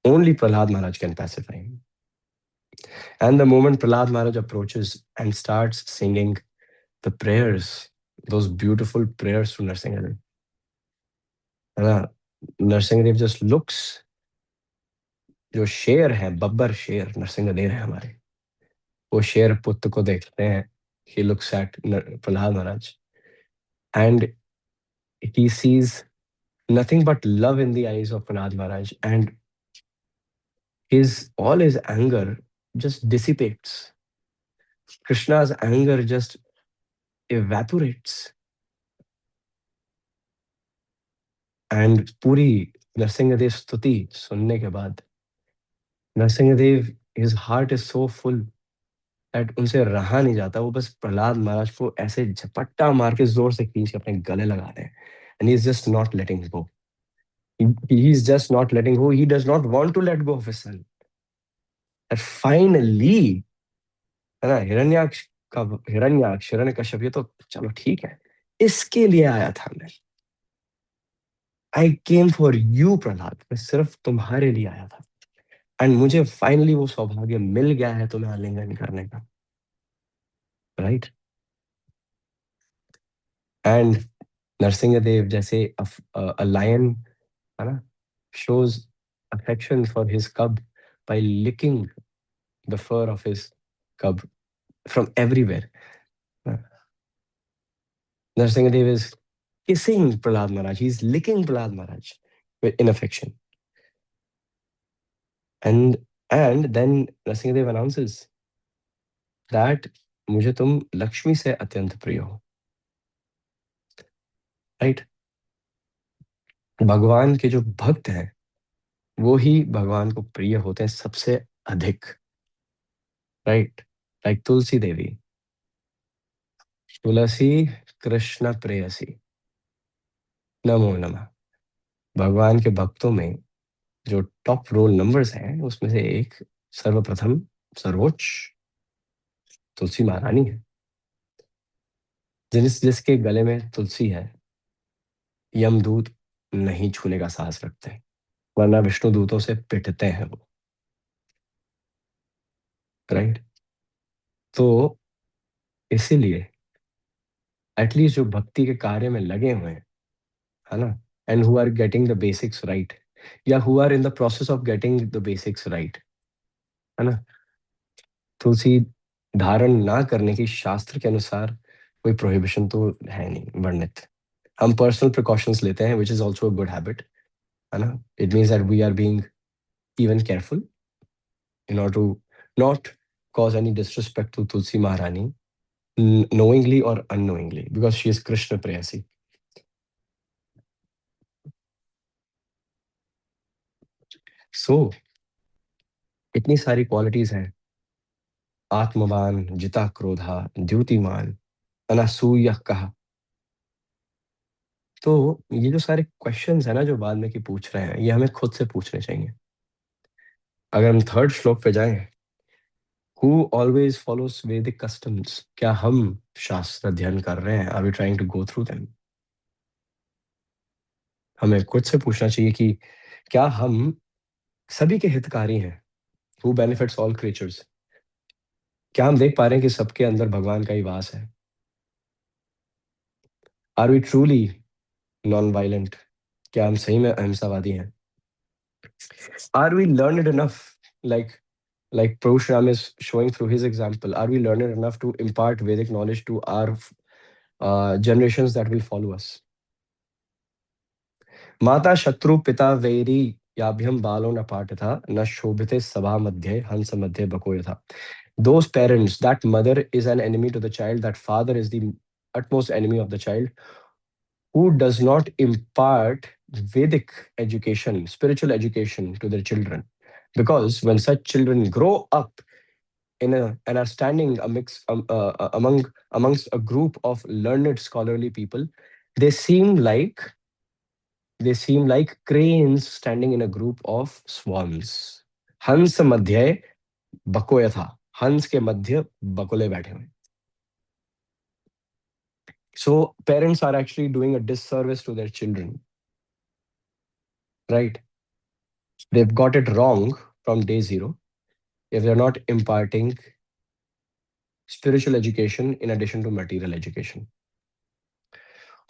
Only Prahlad Maharaj can pacify him. And the moment Prahlad Maharaj approaches and starts singing the prayers, those beautiful prayers to Narsingadev, Narsingadev just looks, जो शेर है, बब्बर शेर नरसिंहदेव है हमारे, वो शेर पुत्र को देखते हैं, he looks at Prahlad Maharaj and he sees nothing but love in the eyes of Prahlad Maharaj, and his all his anger just dissipates. Krishna's anger just evaporates, and पूरी नरसिंहदेव स्तुति सुनने के बाद Narasimhadev, his heart is so full that उनसे रहा नहीं जाता, वो बस प्रहलाद महाराज को ऐसे झपट्टा मार के जोर से खींच के अपने गले लगा रहे हैं, and he is just not letting go, he is just not letting go, he does not want to let go of his son. And finally, है ना, हिरण्याक्ष हिरण्यकश्यप, ये तो चलो ठीक है, इसके लिए आया था मैं, आई केम फॉर यू प्रहलाद, मैं सिर्फ तुम्हारे लिए आया था, एंड मुझे फाइनली वो सौभाग्य मिल गया है तुम्हें आलिंगन करने का, राइट। एंड नरसिंहदेव जैसे a lion, है ना, shows affection for his cub by licking the fur of his cub from everywhere. Narasimhadev is kissing Prahlad Maharaj. He's licking Prahlad Maharaj in affection. And and then Narasimhadev announces that मुझे तुम लक्ष्मी से अत्यंत प्रिय हो, right. भगवान के जो भक्त हैं, वो ही भगवान को प्रिय होते हैं सबसे अधिक, राइट। लाइक तुलसी देवी, तुलसी कृष्ण प्रेयसी, नमो नमः। भगवान के भक्तों में जो टॉप रोल नंबर्स हैं, उसमें से एक, सर्वप्रथम, सर्वोच्च तुलसी महारानी है। जिसके गले में तुलसी है, यमदूत नहीं छूने का साहस रखते हैं, वरना विष्णु दूतों से पिटते हैं वो, राइट। तो इसीलिए एटलीस्ट जो भक्ति के कार्य में लगे हुए हैं, है ना, and who are getting the basics right, या who are in the process of getting the basics right, है ना, तुलसी धारण ना करने की शास्त्र के अनुसार कोई प्रोहिबिशन तो है नहीं वर्णित। हम पर्सनल प्रिकॉशंस लेते हैं, which is also a good habit, है ना। It means that we are being even careful in order to not cause any disrespect to Tulsi Maharani, knowingly or unknowingly, because she is Krishna Prayasi. So, इतनी सारी qualities हैं, आत्मवान, जिता क्रोधा, द्युतिमान, अनसूय कहा। तो ये जो सारे क्वेश्चंस है ना जो बाद में की पूछ रहे हैं, ये हमें खुद से पूछने चाहिए। अगर हम थर्ड श्लोक पे जाएं, हु ऑलवेज फॉलोज वैदिक कस्टम्स, क्या हम शास्त्र अध्ययन कर रहे हैं? Are we trying to go through them? हमें खुद से पूछना चाहिए कि क्या हम सभी के हितकारी हैं? Who benefits all creatures? क्या हम देख पा रहे हैं कि सबके अंदर भगवान का ही वास है? Are we truly non violent? क्या हम सही में अहिंसावादी हैं? Are we learned enough, like Prabhu Shri Ram is showing through his example, are we learned enough to impart Vedic knowledge to our generations that will follow us? माता शत्रु पिता vary याभ्यम बालो न पाठिता न शोभिते सभा मध्ये हंस मध्ये बको यथा. Those parents, that mother is an enemy to the child, that father is the utmost enemy of the child, who does not impart Vedic education, spiritual education to their children. Because when such children grow up and are standing amongst a group of learned scholarly people, they seem like they seem like cranes standing in a group of swans. हंस मध्य बको यथा, हंस के मध्य बकुले बैठे हुए. So parents are actually doing a disservice to their children, right? They've got it wrong from day zero if they're not imparting spiritual education in addition to material education.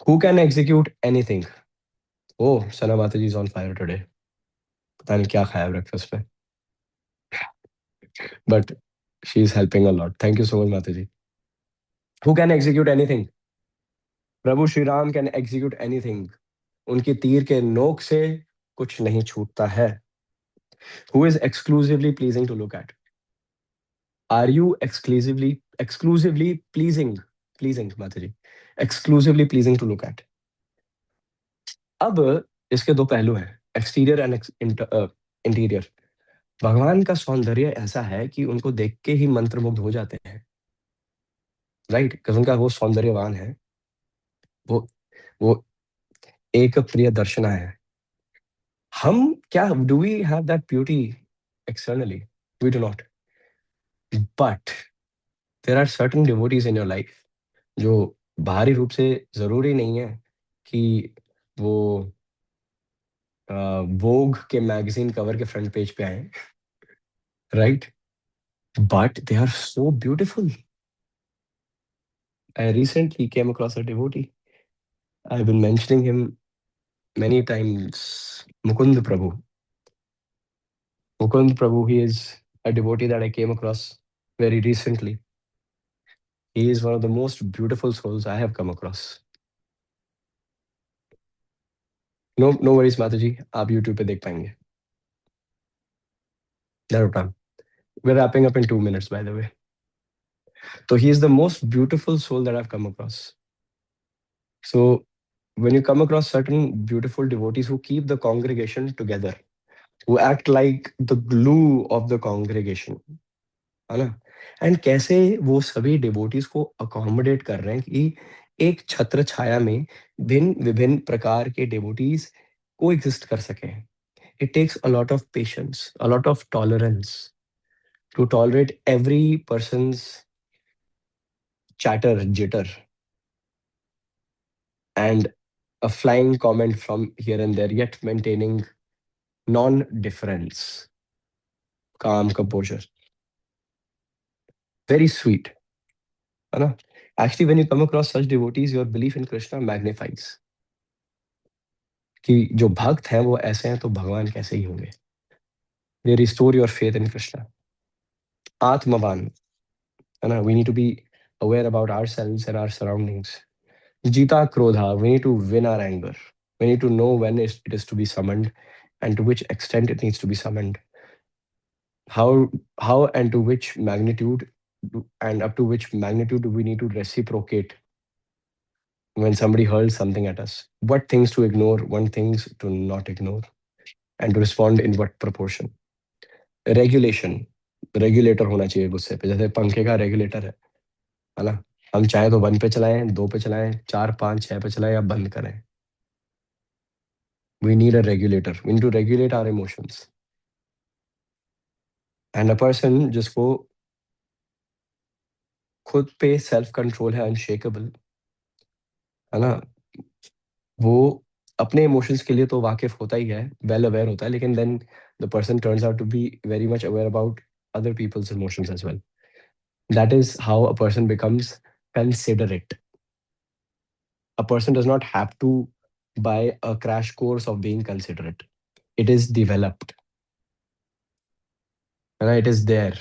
Who can execute anything? Oh, Sana Mataji is on fire today. पता नहीं क्या खाया breakfast में, but she's helping a lot. Thank you so much, Mataji. Who can execute anything? Prabhu Shri Ram can execute anything. उनकी तीर के नोक से कुछ नहीं छूटता है. Who is exclusively pleasing to look at? Are you exclusively pleasing माताजी, exclusively pleasing to look at? अब इसके दो पहलू हैं, एक्सटीरियर एंड इंटीरियर. भगवान का सौंदर्य ऐसा है कि उनको देख के ही मंत्रमुग्ध हो जाते हैं, राइट? right? उनका वो सौंदर्यवान है, वो वो एक प्रिय दर्शना है. हम क्या, do we have that beauty externally? We do not. But there are certain devotees in your life जो बाहरी रूप से जरूरी नहीं है कि वो वोग के मैगजीन कवर के फ्रंट पेज पे आए, right? But they are so beautiful. I recently came across a devotee. I've been mentioning him many times. Mukund Prabhu. Mukund Prabhu, he is a devotee that I came across very recently. He is one of the most beautiful souls I have come across. No, no worries, Mataji. आप YouTube पे देख पाएंगे. No time. We're wrapping up in 2 minutes, by the way. So he is the most beautiful soul that I've come across. So when you come across certain beautiful devotees who keep the congregation together, who act like the glue of the congregation, है ना? And कैसे वो सभी devotees को accommodate कर रहे हैं कि एक छत्र छाया में भिन्न विभिन्न प्रकार के डिवोटीज को एग्जिस्ट कर सके. It takes a lot of patience, a lot of tolerance to tolerate every person's chatter, jitter, and a flying comment from here and there, yet maintaining non-difference, calm composure. Very sweet, है ना? Actually, when you come across such devotees, your belief in Krishna magnifies. कि जो भक्त हैं वो ऐसे हैं तो भगवान कैसे ही होंगे. They restore your faith in Krishna. आत्मवान, है ना? We need to be aware about ourselves and our surroundings. Jita Krodha, we need to win our anger. We need to know when it is to be summoned and to which extent it needs to be summoned. How and to which magnitude and up to which magnitude do we need to reciprocate when somebody hurls something at us? What things to ignore, what things to not ignore, and to respond in what proportion. Regulation, regulator होना चाहिए गुस्से पे, जैसे पंखे का regulator है ना? हम चाहे तो 1 पे चलाएं, 2 पे चलाएं, 4, 5, 6 पे चलाएं या बंद करें. We need a regulator. We need to regulate our emotions. And a person जिसको खुद पे सेल्फ कंट्रोल है, अनशेकेबल, है ना? वो अपने इमोशंस के लिए तो वाकिफ होता ही है, वेल अवेयर होता है, लेकिन then the person turns out to be very much aware about other people's emotions as well. That is how a person becomes considerate. A person does not have to buy a crash course of being considerate. It is developed. And it is there.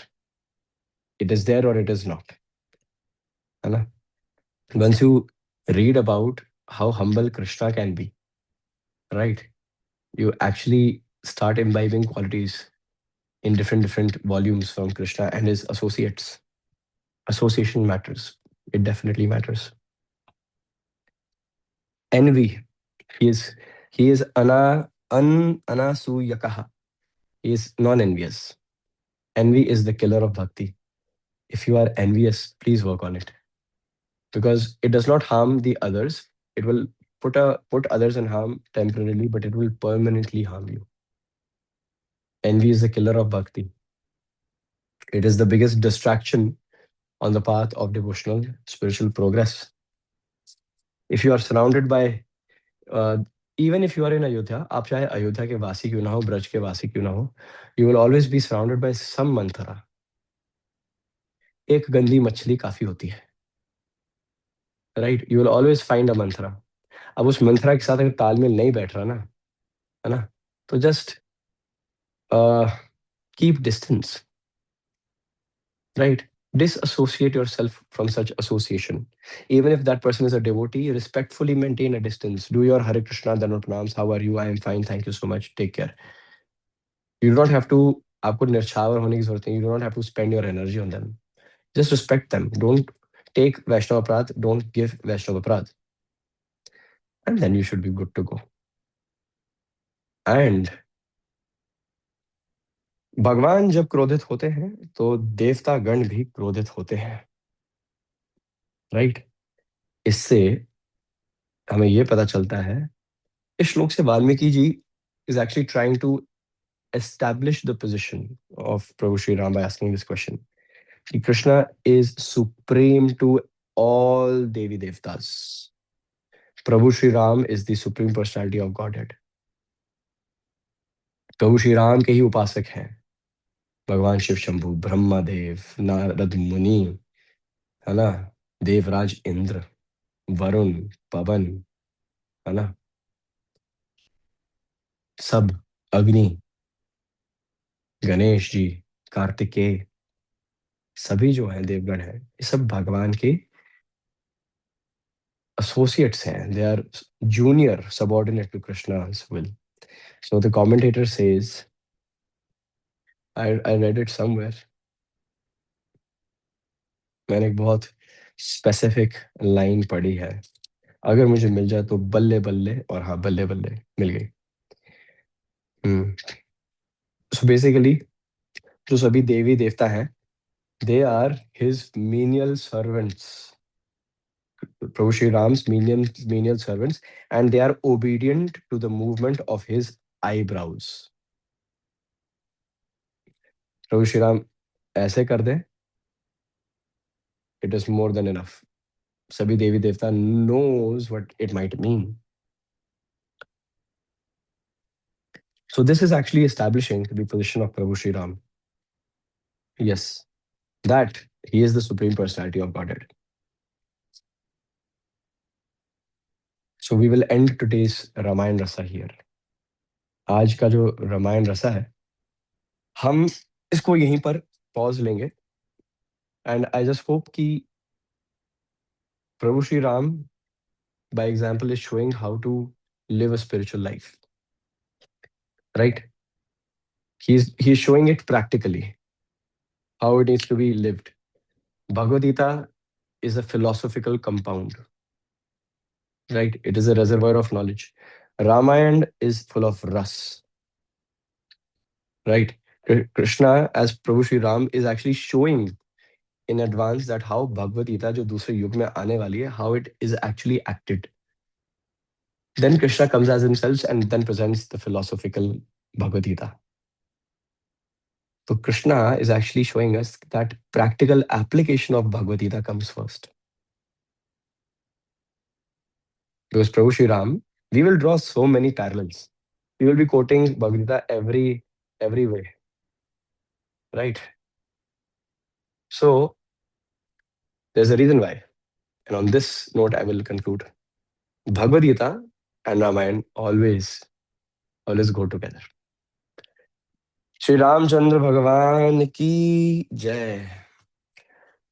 It is there or it is not. है ना? Once you read about how humble Krishna can be, right? You actually start imbibing qualities in different volumes from Krishna and his associates. Association matters. It definitely matters. Envy. He is anasuyakaha. He is non-envious. Envy is the killer of bhakti. If you are envious, please work on it. Because it does not harm the others. It will put others in harm temporarily, but it will permanently harm you. Envy is the killer of bhakti. It is the biggest distraction on the path of devotional spiritual progress. If you are surrounded by, uh, even if you are in Ayodhya, आप चाहे अयोध्या के वासी क्यों ना हो, ब्रज के वासी क्यों ना हो, you will always be surrounded by some mantra. एक गंदी मछली काफी होती है, right? You will always find a mantra. अब उस मंत्रा के साथ अगर तालमेल नहीं बैठ रहा ना, है ना, तो just keep distance, right? Disassociate yourself from such association. Even if that person is a devotee, respectfully maintain a distance. Do your Hare Krishna Danot How are you? I am fine. Thank you so much. Take care. You do not have to, आपको निर्छावर होने की जरूरत नहीं. You do not have to spend your energy on them. Just respect them. Don't take Vaishnava Aparadh. Don't give Vaishnava Aparadh. And then you should be good to go. And भगवान जब क्रोधित होते हैं तो देवता गण भी क्रोधित होते हैं, राइट? इससे हमें ये पता चलता है, इस श्लोक से Valmiki ji is actually trying to establish the position of Prabhu Sri Ram by asking this question. Krishna is supreme to all Devi Devtas. Prabhu Sri Ram is the supreme personality of Godhead. प्रभु श्री राम के ही उपासक हैं भगवान शिव शंभु, ब्रह्मा देव, नारद मुनि, है ना, देवराज इंद्र, वरुण, पवन, है ना, सब, अग्नि, गणेश जी, कार्तिकेय, सभी जो हैं देवगण हैं, ये सब भगवान के associates हैं. They are junior, subordinate to Krishna's will. So the commentator says, I read it somewhere. मैंने एक बहुत स्पेसिफिक लाइन पढ़ी है, अगर मुझे मिल जाए तो बल्ले बल्ले, और हाँ बल्ले बल्ले मिल गई. So basically जो सभी देवी देवता हैं, they are his menial servants. Prabhu Shri Ram's menial servants, and they are obedient to the movement of his eyebrows. प्रभु श्री राम ऐसे कर दे, it is more than enough. सभी देवी देवता knows what it might mean. So this is actually establishing the position of Prabhu Shri Ram. Yes, that he is the supreme personality of Godhead. So we will end today's Ramayana Rasa here. आज का जो रामायण रसा है, हम इसको यहीं पर pause लेंगे. एंड आई जस्ट होप कि प्रभु Shri Ram by example is showing how to live a spiritual life, right? He's showing it practically how it needs to be lived. Bhagavad Gita is a philosophical compound, right? It is a reservoir of knowledge. Ramayana is full of ras, right? Krishna as Prabhu Shri Ram is actually showing in advance that how Bhagavad Gita जो दूसरे युग में आने वाली है, how it is actually acted. Then Krishna comes as himself and then presents the philosophical Bhagavad Gita. So Krishna is actually showing us that practical application of Bhagavad Gita comes first. Because Prabhu Shri Ram, we will draw so many parallels. We will be quoting Bhagavad Gita every way, right? So there's a reason why. And on this note, I will conclude. Bhagavad Gita and Ramayana always go together. Shri Ramchandra Bhagavan ki jai.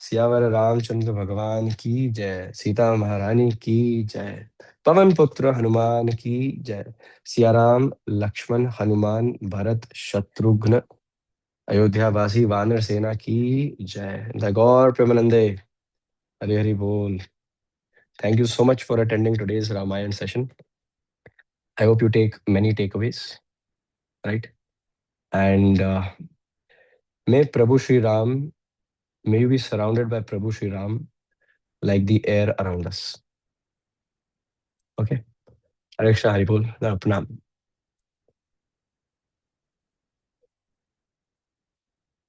Siyavar Ramchandra भगवान की जय, सीता महारानी की जय, पवन पुत्र हनुमान की जय, सिया राम लक्ष्मण हनुमान भरत शत्रुघ्न अयोध्यावासी वानर सेना की जय। द गौर प्रेमानंदे, हरि हरि बोल। Thank you so much for attending today's Ramayana session. I hope you take many takeaways, right? And may Prabhu Shri Ram, may you be surrounded by Prabhu Shri Ram like the air around us. Okay? Hare Krishna, Hari Bol. Pranam.